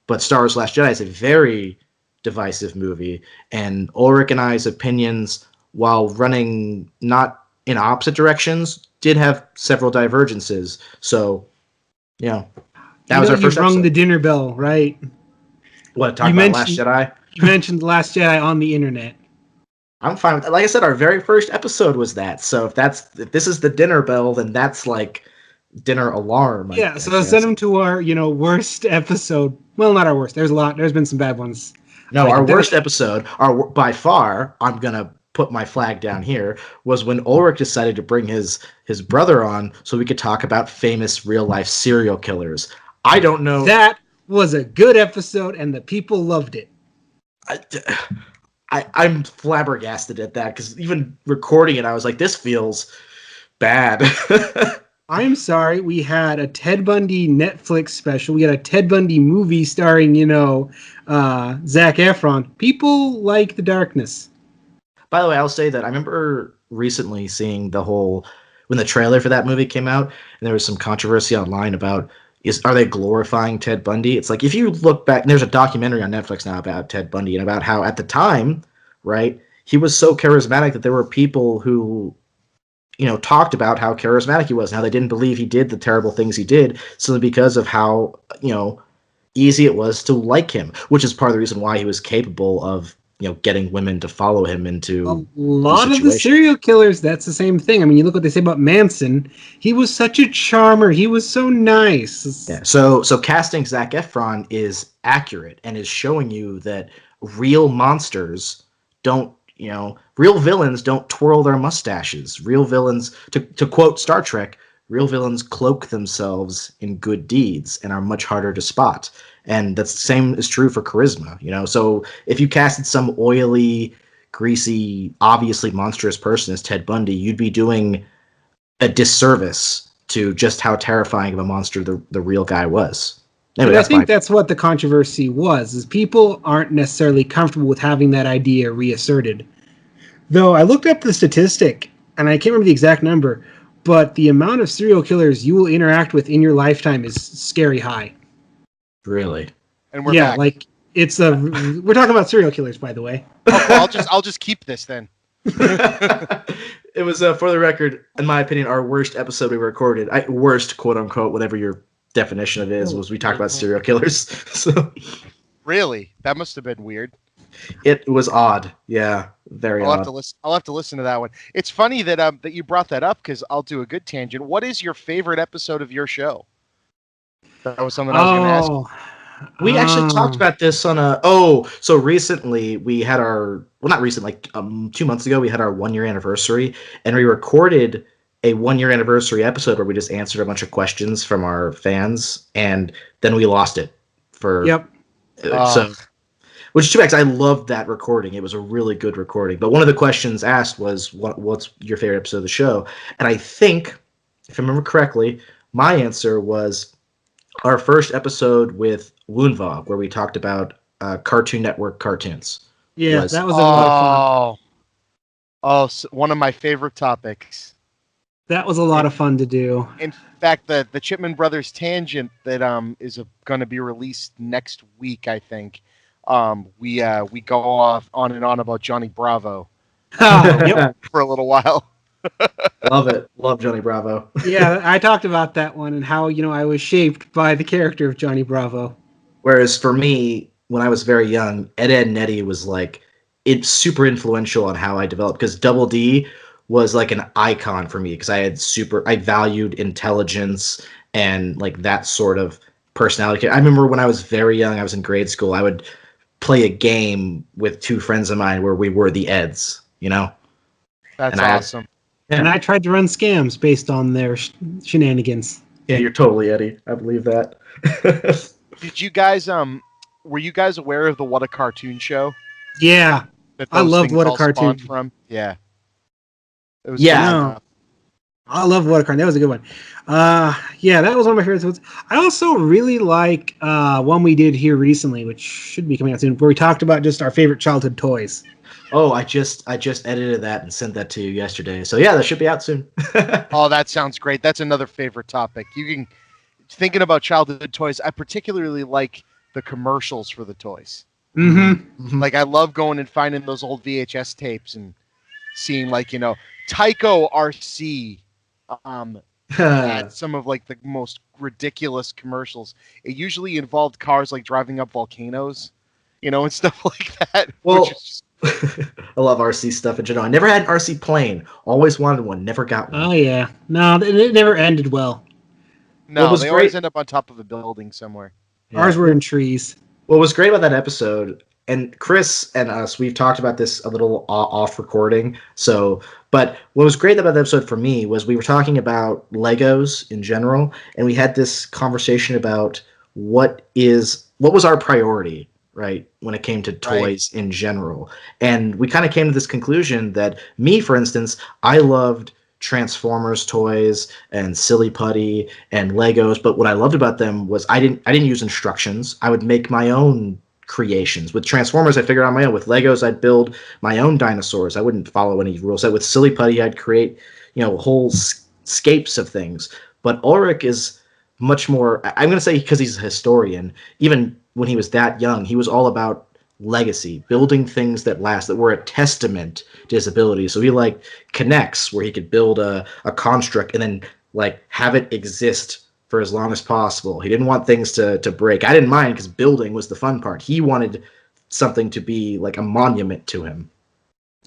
but Star Wars: Last Jedi is a very divisive movie, and Ulric and I's opinions, while running not in opposite directions, did have several divergences. So, that was our first You rung episode. the dinner bell, right? What, talking about Last Jedi? You mentioned The Last Jedi on the internet. I'm fine with that. Like I said, our very first episode was that. So if this is the dinner bell, then that's like dinner alarm. Yeah, so send them to our, worst episode. Well, not our worst. There's a lot. There's been some bad ones. No, Like, our worst episode, by far, I'm going to put my flag down here, was when Ulric decided to bring his brother on so we could talk about famous real-life serial killers. I don't know. That was a good episode, and the people loved it. I'm flabbergasted at that, because even recording it, I was like, this feels bad. I'm sorry, we had a Ted Bundy Netflix special. We had a Ted Bundy movie starring, Zac Efron. People like the darkness. By the way, I'll say that I remember recently seeing when the trailer for that movie came out, and there was some controversy online about, are they glorifying Ted Bundy? It's like if you look back, and there's a documentary on Netflix now about Ted Bundy and about how at the time, right, he was so charismatic that there were people who, talked about how charismatic he was and how they didn't believe he did the terrible things he did simply because of how, easy it was to like him, which is part of the reason why he was capable of, getting women to follow him into a lot of the serial killers, that's the same thing. I mean, you look what they say about Manson. He was such a charmer. He was so nice. Yeah. So casting Zac Efron is accurate and is showing you that real monsters don't, real villains don't twirl their mustaches. Real villains, to quote Star Trek, real villains cloak themselves in good deeds and are much harder to spot. And that's the same is true for charisma, So if you casted some oily, greasy, obviously monstrous person as Ted Bundy, you'd be doing a disservice to just how terrifying of a monster the real guy was. Anyway, I think that's what the controversy was, is people aren't necessarily comfortable with having that idea reasserted. Though I looked up the statistic, and I can't remember the exact number, but the amount of serial killers you will interact with in your lifetime is scary high. Really? And we're back. Like it's we're talking about serial killers, by the way. Oh, well, I'll just keep this then. It was, for the record, in my opinion, our worst episode we recorded. Worst, quote unquote, whatever your definition of it is, was we talked about serial killers. So really, that must have been weird. It was odd. Yeah, very odd. I'll have to listen to that one. It's funny that that you brought that up because I'll do a good tangent. What is your favorite episode of your show? That was something I was going to ask. We actually talked about this on so recently we had not recently, like 2 months ago, we had our 1 year anniversary, and we recorded a 1 year anniversary episode where we just answered a bunch of questions from our fans, and then we lost it which is too bad, 'cause I loved that recording. It was a really good recording. But one of the questions asked was, what's your favorite episode of the show? And I think, if I remember correctly, my answer was our first episode with Woonvog, where we talked about Cartoon Network cartoons. Yeah, that was a lot of fun. So one of my favorite topics. That was a lot of fun to do. In fact, the Chipman Brothers tangent that is going to be released next week, I think. We go off on and on about Johnny Bravo for a little while. Love it. Love Johnny Bravo. Yeah, I talked about that one and how, I was shaped by the character of Johnny Bravo. Whereas for me, when I was very young, Ed, Edd n Eddy was it's super influential on how I developed, because Double D was like an icon for me, because I valued intelligence and that sort of personality. I remember when I was very young, I was in grade school, I would play a game with two friends of mine where we were the Eds, That's awesome. And I tried to run scams based on their shenanigans. Yeah, you're totally Eddie. I believe that. Did you guys were you guys aware of the What a Cartoon show? Yeah. I loved What a Cartoon from. Yeah. It was I love What a Cartoon. That was a good one. Yeah, that was one of my favorite episodes. I also really like one we did here recently, which should be coming out soon, where we talked about just our favorite childhood toys. Oh, I just edited that and sent that to you yesterday. So yeah, that should be out soon. Oh, that sounds great. That's another favorite topic. Thinking about childhood toys, I particularly like the commercials for the toys. Mm-hmm. I love going and finding those old VHS tapes and seeing Tyco RC had some of the most ridiculous commercials. It usually involved cars driving up volcanoes, and stuff like that. Well, which is just... I love RC stuff in general. I never had an RC plane. Always wanted one. Never got one. Oh yeah, no, it never ended well. No, they always end up on top of a building somewhere. Yeah. Ours were in trees. What was great about that episode, and Chris and us, we've talked about this a little off recording. But what was great about that episode for me was we were talking about Legos in general, and we had this conversation about what was our priority, right, when it came to toys in general. And we kind of came to this conclusion that me, for instance, I loved Transformers toys and Silly Putty and Legos, but what I loved about them was I didn't use instructions. I would make my own creations. With Transformers, I figured out my own. With Legos, I'd build my own dinosaurs. I wouldn't follow any rules. With Silly Putty, I'd create whole scapes of things. But Ulric is much more. I'm going to say because he's a historian. Even when he was that young, he was all about legacy, building things that last, that were a testament to his ability. So he like connects where he could build a construct and then like have it exist for as long as possible. He didn't want things to break. I didn't mind because building was the fun part. He wanted something to be like a monument to him.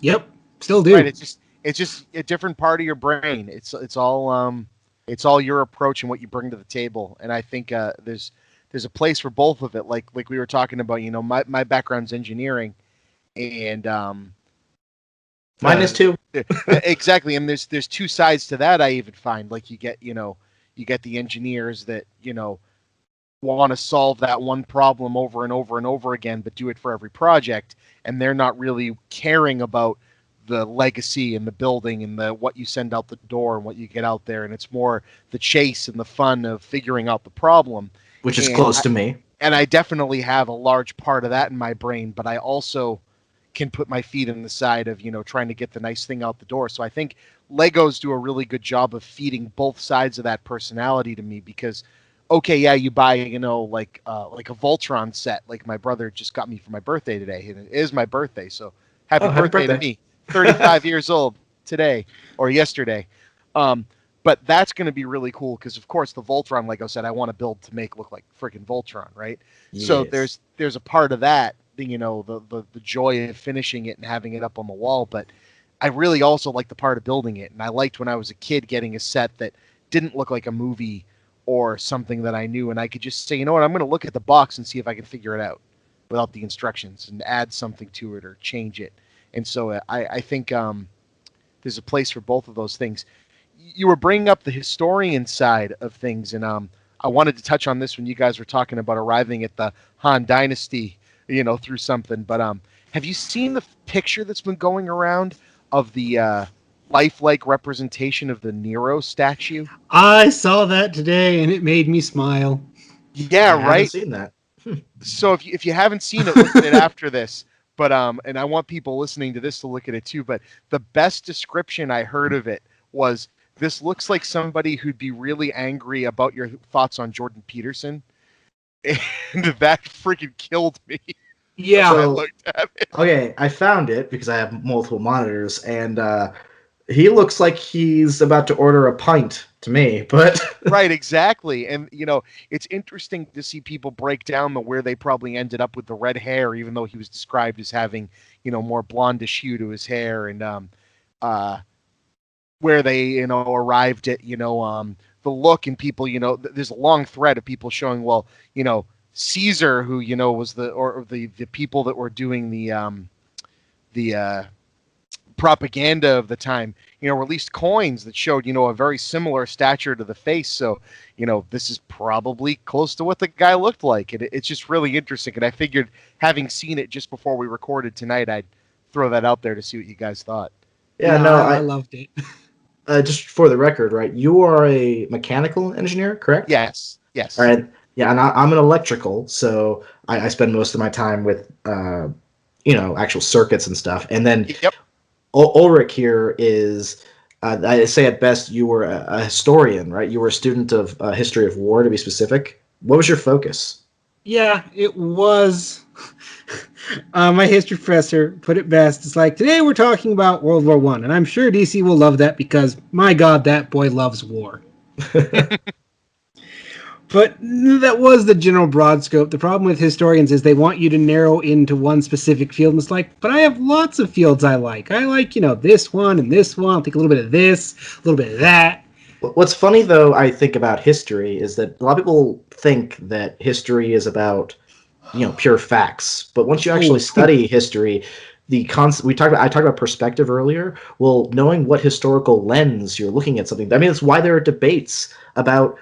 Yep, still do. Right. It's just a different part of your brain. It's all your approach and what you bring to the table. And I think there's a place for both of it. Like we were talking about, you know, my background's engineering, and Mine is too. Exactly. And there's two sides to that. I even find, like, you get the engineers that, you know, want to solve that one problem over and over and over again, but do it for every project, and they're not really caring about the legacy and the building and the what you send out the door and what you get out there, and it's more the chase and the fun of figuring out the problem, which is close to me. And I definitely have a large part of that in my brain, but I also can put my feet in the side of, you know, trying to get the nice thing out the door. So I think Legos do a really good job of feeding both sides of that personality to me, because okay, yeah, you buy, you know, like a Voltron set, like my brother just got me for my birthday today, and it is my birthday, so happy birthday to me. 35 years old today or yesterday. But that's going to be really cool because, of course, the Voltron Lego set I want to build to make look like freaking Voltron, right? Yes. So there's a part of that, you know, the joy of finishing it and having it up on the wall. But I really also like the part of building it, and I liked when I was a kid getting a set that didn't look like a movie or something that I knew, and I could just say, you know what, I'm going to look at the box and see if I can figure it out without the instructions and add something to it or change it. And so I think there's a place for both of those things. You were bringing up the historian side of things, and I wanted to touch on this when you guys were talking about arriving at the Han Dynasty, you know, through something. But have you seen the picture that's been going around of the lifelike representation of the Nero statue? I saw that today, and it made me smile. Yeah, I right? haven't seen that. So if you haven't seen it, look at it after this. But and I want people listening to this to look at it too. But the best description I heard of it was, this looks like somebody who'd be really angry about your thoughts on Jordan Peterson. And that freaking killed me. Yeah. So I looked at it. Okay, I found it because I have multiple monitors, and he looks like he's about to order a pint to me, but Right, exactly. And you know, it's interesting to see people break down where they probably ended up with the red hair, even though he was described as having, you know, more blondish hue to his hair, and where they, you know, arrived at, you know, the look, and people, you know, there's a long thread of people showing, well, you know, Caesar, who, you know, was the people that were doing the propaganda of the time, you know, released coins that showed, you know, a very similar stature to the face. So, you know, this is probably close to what the guy looked like. And it's just really interesting. And I figured, having seen it just before we recorded tonight, I'd throw that out there to see what you guys thought. yeah, I loved it. Just for the record, right? You are a mechanical engineer, correct? Yes. All right. Yeah, and I'm an electrical, so I spend most of my time with, you know, actual circuits and stuff. And then Yep. Ulric here is, I say at best, you were a historian, right? You were a student of history of war, to be specific. What was your focus? Yeah, it was. My history professor put it best. It's like, today we're talking about World War I, and I'm sure DC will love that because, my God, that boy loves war. But that was the general broad scope. The problem with historians is they want you to narrow into one specific field. And it's like, but I have lots of fields I like. I like, you know, this one and this one. I'll take a little bit of this, a little bit of that. What's funny, though, I think about history is that a lot of people think that history is about, you know, pure facts. But once you actually study history, I talked about perspective earlier. Well, knowing what historical lens you're looking at something, I mean, that's why there are debates about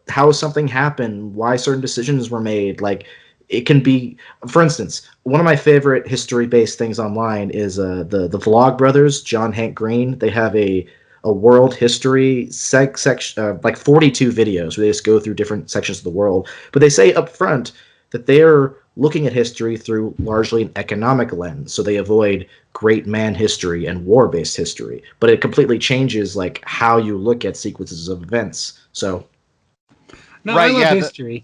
how something happened, why certain decisions were made. Like, it can be, for instance, one of my favorite history-based things online is the Vlog Brothers, John Hank Green. They have a world history section, like 42 videos where they just go through different sections of the world. But they say up front that they're looking at history through largely an economic lens, so they avoid great man history and war-based history. But it completely changes like how you look at sequences of events. So No, Right, I love yeah, history.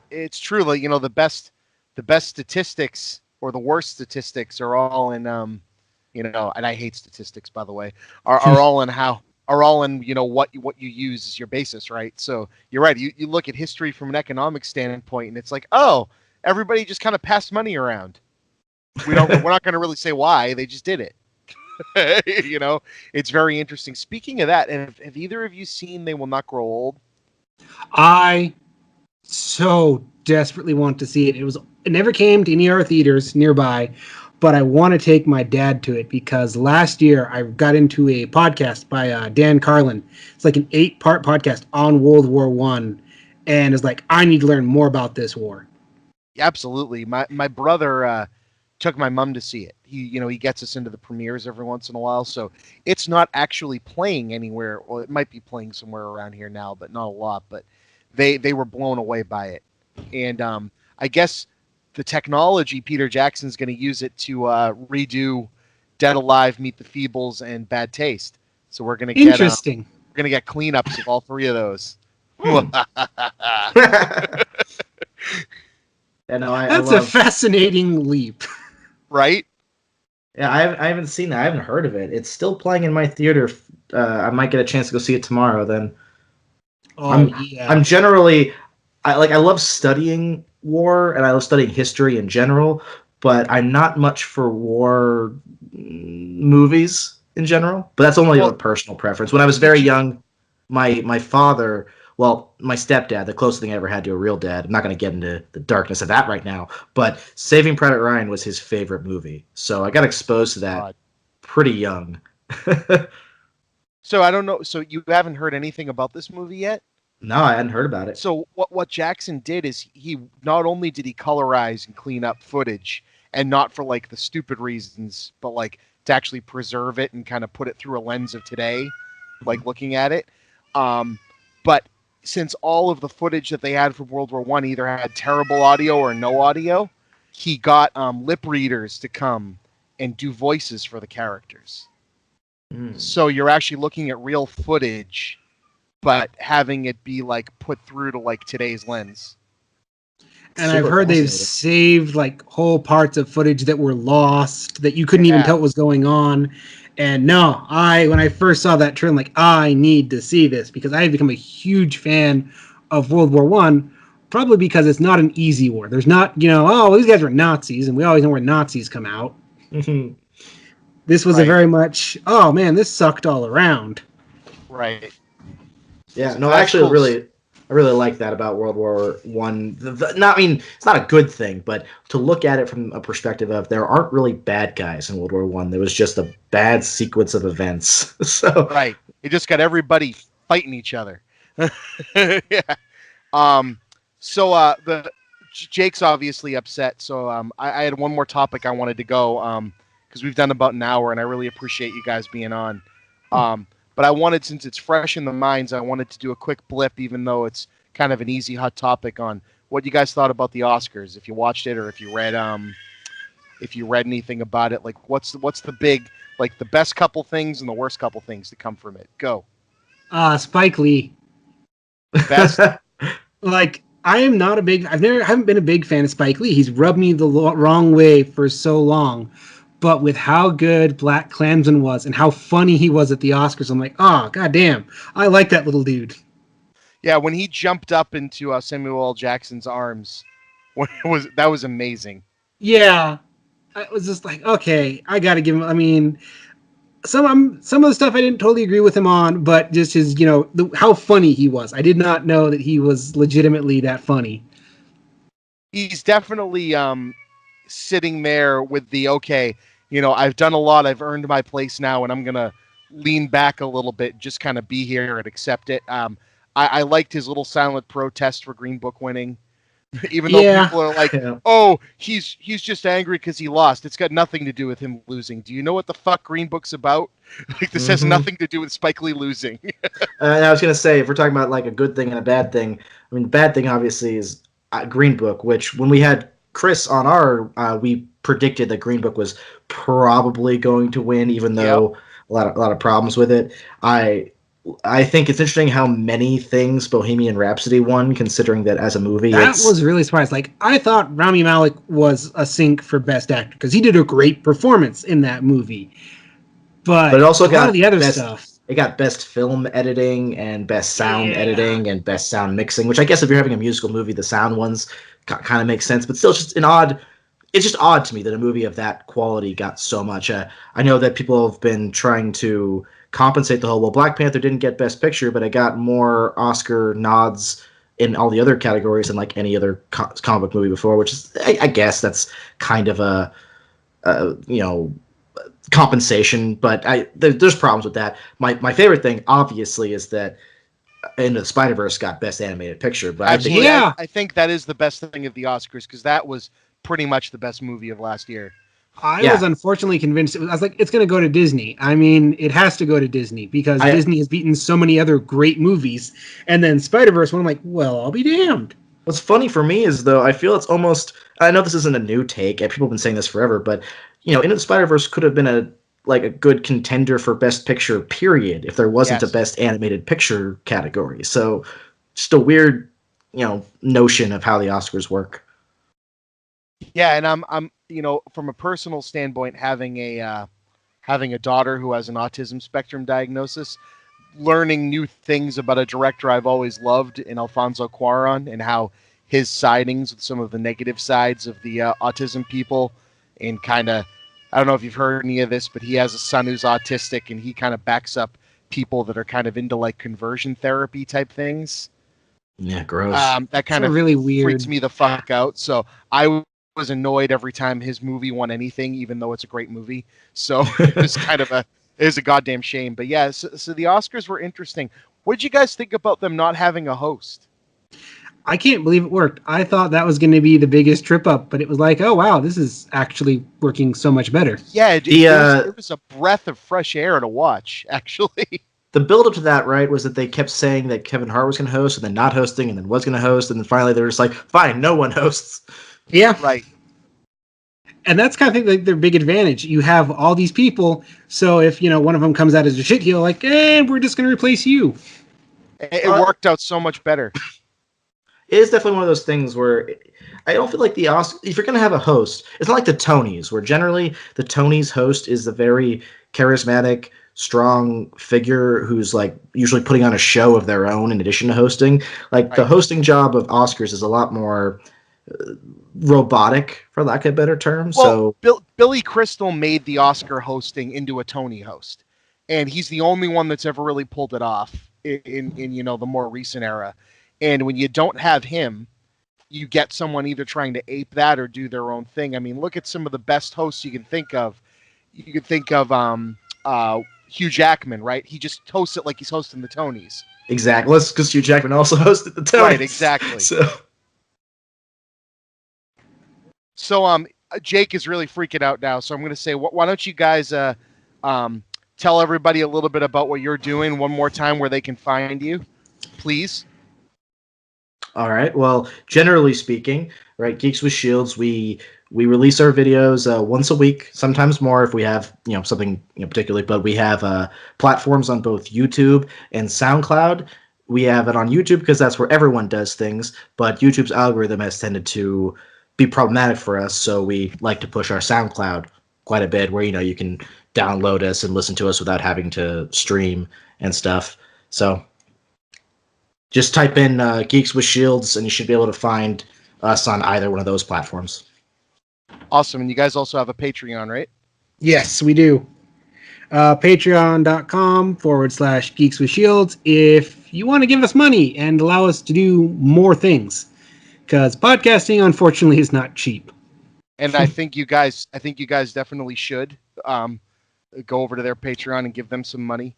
it's true. Like, the best statistics or the worst statistics are all in and I hate statistics, by the way, are all in what you use as your basis, right? So you're right. You look at history from an economic standpoint, and it's like, oh, everybody just kind of passed money around. We're not going to really say why. They just did it. It's very interesting. Speaking of that, and have either of you seen They Will Not Grow Old? I so desperately want to see it. It never came to any of our theaters nearby, but I want to take my dad to it because last year I got into a podcast by Dan Carlin. It's like an 8-part podcast on World War One, and it's like I need to learn more about this war. Absolutely. My brother took my mom to see it. He gets us into the premieres every once in a while, so it's not actually playing anywhere. Well, it might be playing somewhere around here now, but not a lot. But they were blown away by it, and I guess the technology, Peter Jackson's going to use it to redo Dead Alive, Meet the Feebles, and Bad Taste. So we're going to Interesting. get cleanups of all three of those. Yeah, no, I That's love... a fascinating leap. Right? Yeah, I haven't seen that. I haven't heard of it. It's still playing in my theater. I might get a chance to go see it tomorrow. Then I'm generally I love studying war and I love studying history in general, but I'm not much for war movies in general. But that's only a personal preference. When I was very young, my father, well, my stepdad, the closest thing I ever had to a real dad. I'm not going to get into the darkness of that right now, but Saving Private Ryan was his favorite movie. So I got exposed to that pretty young. So I don't know. So you haven't heard anything about this movie yet? No, I hadn't heard about it. So what Jackson did is he not only did he colorize and clean up footage, and not for like the stupid reasons, but like to actually preserve it and kind of put it through a lens of today, like looking at it. But since all of the footage that they had from World War One either had terrible audio or no audio, he got lip readers to come and do voices for the characters. So you're actually looking at real footage, but having it be like put through to like today's lens. And I've heard they've saved like whole parts of footage that were lost that you couldn't even tell what was going on. And no, when I first saw that trailer, like I need to see this because I have become a huge fan of World War One, probably because it's not an easy war. There's not, these guys were Nazis, and we always know where Nazis come out. This was a very much, oh man, this sucked all around. Right. Yeah, no, actually, I really like that about World War One. It's not a good thing, but to look at it from a perspective of there aren't really bad guys in World War One. There was just a bad sequence of events. So right, it just got everybody fighting each other. Yeah. So the Jake's obviously upset. So I had one more topic I wanted to go because we've done about an hour, and I really appreciate you guys being on. But I wanted, since it's fresh in the minds, I wanted to do a quick blip, even though it's kind of an easy, hot topic, on what you guys thought about the Oscars. If you watched it or if you read anything about it, like what's the big, like the best couple things and the worst couple things to come from it? Go. Spike Lee. Best. Like I haven't been a big fan of Spike Lee. He's rubbed me the wrong way for so long. But with how good Black Klansman was and how funny he was at the Oscars, I'm like, oh, goddamn, I like that little dude. Yeah, when he jumped up into Samuel L. Jackson's arms, that was amazing. Yeah, I was just like, okay, I got to give him. I mean, some of the stuff I didn't totally agree with him on, but just his, how funny he was. I did not know that he was legitimately that funny. He's definitely sitting there with the I've done a lot. I've earned my place now, and I'm going to lean back a little bit, just kind of be here and accept it. I liked his little silent protest for Green Book winning, even though people are like, oh, he's just angry because he lost. It's got nothing to do with him losing. Do you know what the fuck Green Book's about? Like, this has nothing to do with Spike Lee losing. And I was going to say, if we're talking about like a good thing and a bad thing, I mean, the bad thing obviously is Green Book, which when we had Chris on we predicted that Green Book was probably going to win, even though a lot of problems with it. I think it's interesting how many things Bohemian Rhapsody won, considering that as a movie, That was really surprised. Like, I thought Rami Malek was a sync for Best Actor because he did a great performance in that movie. But it also a lot got of the other best. stuff. It got best film editing and best sound editing and best sound mixing. Which I guess if you're having a musical movie, the sound ones kind of make sense. But still, it's just an odd. It's just odd to me that a movie of that quality got so much. I know that people have been trying to compensate the whole. Well, Black Panther didn't get Best Picture, but it got more Oscar nods in all the other categories than like any other comic book movie before. Which is, I guess, that's kind of a compensation. But there's problems with that. My favorite thing, obviously, is that Into the Spider-Verse got Best Animated Picture. But Actually, Yeah. I think that is the best thing of the Oscars because that was pretty much the best movie of last year. I was unfortunately convinced. I was like, it's going to go to Disney. I mean, it has to go to Disney because Disney has beaten so many other great movies. And then Spider-Verse, when I'm like, well, I'll be damned. What's funny for me is, though, I feel it's almost. I know this isn't a new take, and people have been saying this forever, but Into the Spider-Verse could have been a good contender for Best Picture, period, if there wasn't a Best Animated Picture category. So, just a weird, notion of how the Oscars work. Yeah, and I'm from a personal standpoint, having a daughter who has an autism spectrum diagnosis, learning new things about a director I've always loved in Alfonso Cuarón and how his sidings with some of the negative sides of the autism people, and kind of, I don't know if you've heard any of this, but he has a son who's autistic, and he kind of backs up people that are kind of into like conversion therapy type things. Yeah, gross. That kind of really weird. freaks me the fuck out. So I was annoyed every time his movie won anything, even though it's a great movie. So it's kind of it is a goddamn shame. But yeah, so the Oscars were interesting. What did you guys think about them not having a host? I can't believe it worked. I thought that was going to be the biggest trip up, but it was like, oh wow, this is actually working so much better. Yeah, it was a breath of fresh air to watch, actually. The build-up to that, right, was that they kept saying that Kevin Hart was going to host, and then not hosting, and then was going to host, and then finally they were just like, fine, no one hosts. Yeah. Right. And that's kind of like their big advantage. You have all these people, so if one of them comes out as a shitheel, like, we're just going to replace you. It worked out so much better. It is definitely one of those things where I don't feel like the Oscars, if you're going to have a host, it's not like the Tonys, where generally the Tonys host is a very charismatic, strong figure who's like usually putting on a show of their own in addition to hosting. Like the hosting job of Oscars is a lot more robotic, for lack of a better term. Well, Billy Crystal made the Oscar hosting into a Tony host, and he's the only one that's ever really pulled it off in the more recent era. And when you don't have him, you get someone either trying to ape that or do their own thing. I mean, look at some of the best hosts you can think of. You could think of Hugh Jackman, right? He just hosts it like he's hosting the Tonys. Exactly. That's because Hugh Jackman also hosted the Tonys. Right, exactly. So Jake is really freaking out now. So I'm going to say, why don't you guys tell everybody a little bit about what you're doing one more time, where they can find you, please. All right. Well, generally speaking, right, Geeks with Shields, we release our videos once a week, sometimes more if we have something particularly. But we have platforms on both YouTube and SoundCloud. We have it on YouTube because that's where everyone does things. But YouTube's algorithm has tended to be problematic for us, so we like to push our SoundCloud quite a bit, where you can download us and listen to us without having to stream and stuff. So just type in Geeks with Shields, and you should be able to find us on either one of those platforms. Awesome. And you guys also have a Patreon, right? Yes, we do. Patreon.com/Geeks with Shields if you want to give us money and allow us to do more things. Because podcasting, unfortunately, is not cheap. And I think you guys definitely should go over to their Patreon and give them some money.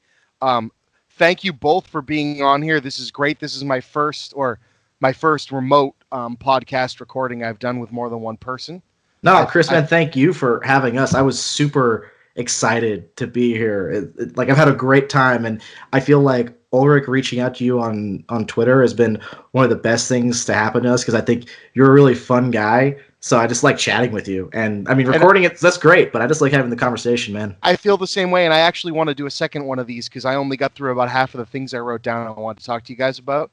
Thank you both for being on here. This is great. This is my first remote podcast recording I've done with more than one person. No, Chris, man, thank you for having us. I was super excited to be here. I've had a great time, and I feel like Ulric reaching out to you on Twitter has been one of the best things to happen to us, because I think you're a really fun guy. So I just like chatting with you. And I mean, recording it, that's great, but I just like having the conversation, man. I feel the same way, and I actually want to do a second one of these because I only got through about half of the things I wrote down I wanted to talk to you guys about,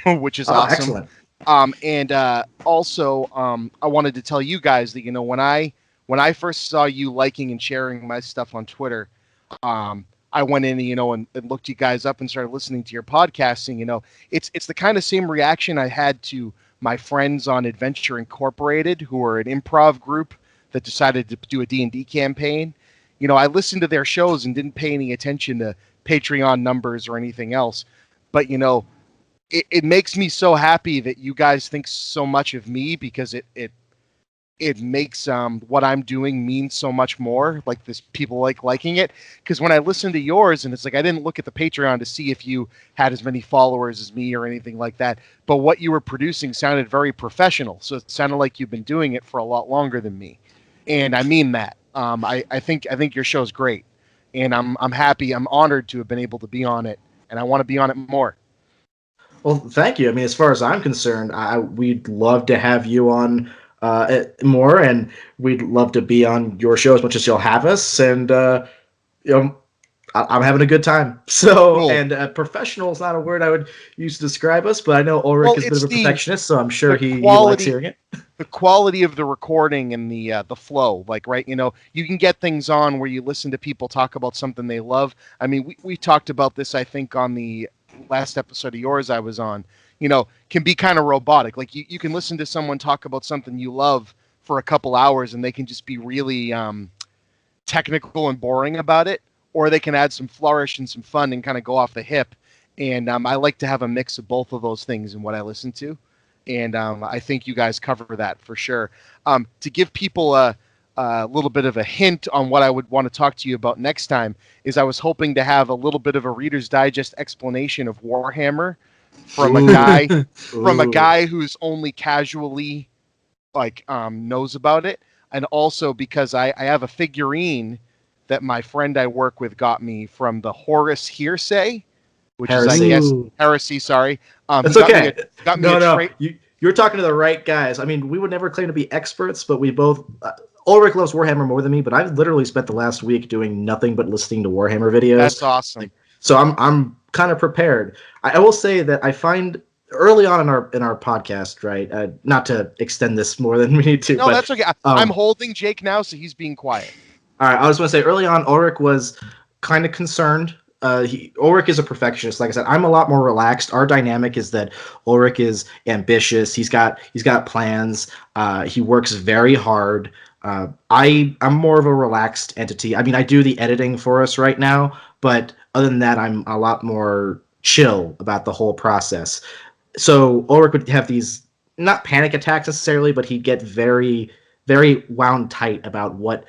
which is awesome. Excellent. Also, I wanted to tell you guys that, when I first saw you liking and sharing my stuff on Twitter, I went in, and looked you guys up and started listening to your podcasting. It's the kind of same reaction I had to my friends on Adventure Incorporated, who are an improv group that decided to do a D&D campaign. I listened to their shows and didn't pay any attention to Patreon numbers or anything else. But, it makes me so happy that you guys think so much of me, because it makes what I'm doing mean so much more. Like, this, people liking it. Because when I listen to yours, and it's like, I didn't look at the Patreon to see if you had as many followers as me or anything like that. But what you were producing sounded very professional. So it sounded like you've been doing it for a lot longer than me. And I mean that. I think your show's great. And I'm happy. I'm honored to have been able to be on it. And I want to be on it more. Well, thank you. I mean, as far as I'm concerned, we'd love to have you on more, and we'd love to be on your show as much as you'll have us. And I'm having a good time. So, cool. And professional is not a word I would use to describe us, but I know Ulric is a bit of a perfectionist, so I'm sure he likes hearing it. The quality of the recording and the flow, right? You can get things on where you listen to people talk about something they love. I mean, we talked about this, I think, on the last episode of yours I was on. Can be kind of robotic. Like, you can listen to someone talk about something you love for a couple hours, and they can just be really technical and boring about it, or they can add some flourish and some fun and kind of go off the hip. And I like to have a mix of both of those things in what I listen to. And I think you guys cover that for sure. To give people a little bit of a hint on what I would want to talk to you about next time is I was hoping to have a little bit of a Reader's Digest explanation of Warhammer from a guy who's only casually knows about it. And also because I have a figurine that my friend I work with got me from the Horus Hearsay, which is, I guess, Heresy, sorry. That's okay. You're talking to the right guys. I mean, we would never claim to be experts, but we both... Ulric loves Warhammer more than me, but I've literally spent the last week doing nothing but listening to Warhammer videos. That's awesome. So I'm kind of prepared. I will say that I find early on in our podcast, right? Not to extend this more than we need to. No, but that's okay. I'm holding Jake now, so he's being quiet. All right. I was going to say early on, Ulric was kind of concerned. Ulric is a perfectionist. Like I said, I'm a lot more relaxed. Our dynamic is that Ulric is ambitious. He's got plans. He works very hard. I'm more of a relaxed entity. I mean, I do the editing for us right now, but other than that, I'm a lot more chill about the whole process. So Ulric would have these, not panic attacks necessarily, but he'd get very, very wound tight about what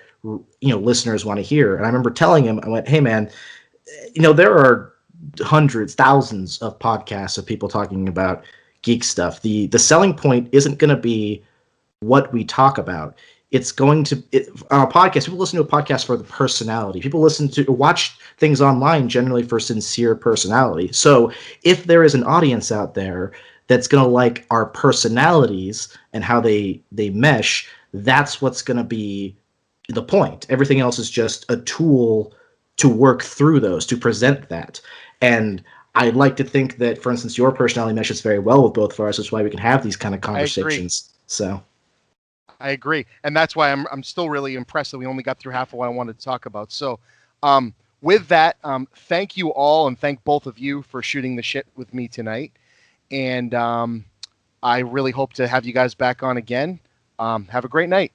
listeners want to hear. And I remember telling him, I went, "Hey man, there are hundreds, thousands of podcasts of people talking about geek stuff. The selling point isn't going to be what we talk about. It's going to on a podcast. People listen to a podcast for the personality. People watch things online generally for sincere personality. So if there is an audience out there that's going to like our personalities and how they mesh, that's what's going to be the point. Everything else is just a tool to work through those, to present that. And I'd like to think that, for instance, your personality meshes very well with both of ours. That's why we can have these kind of conversations. I agree. And that's why I'm still really impressed that we only got through half of what I wanted to talk about. So with that, thank you all, and thank both of you for shooting the shit with me tonight. And I really hope to have you guys back on again. Have a great night.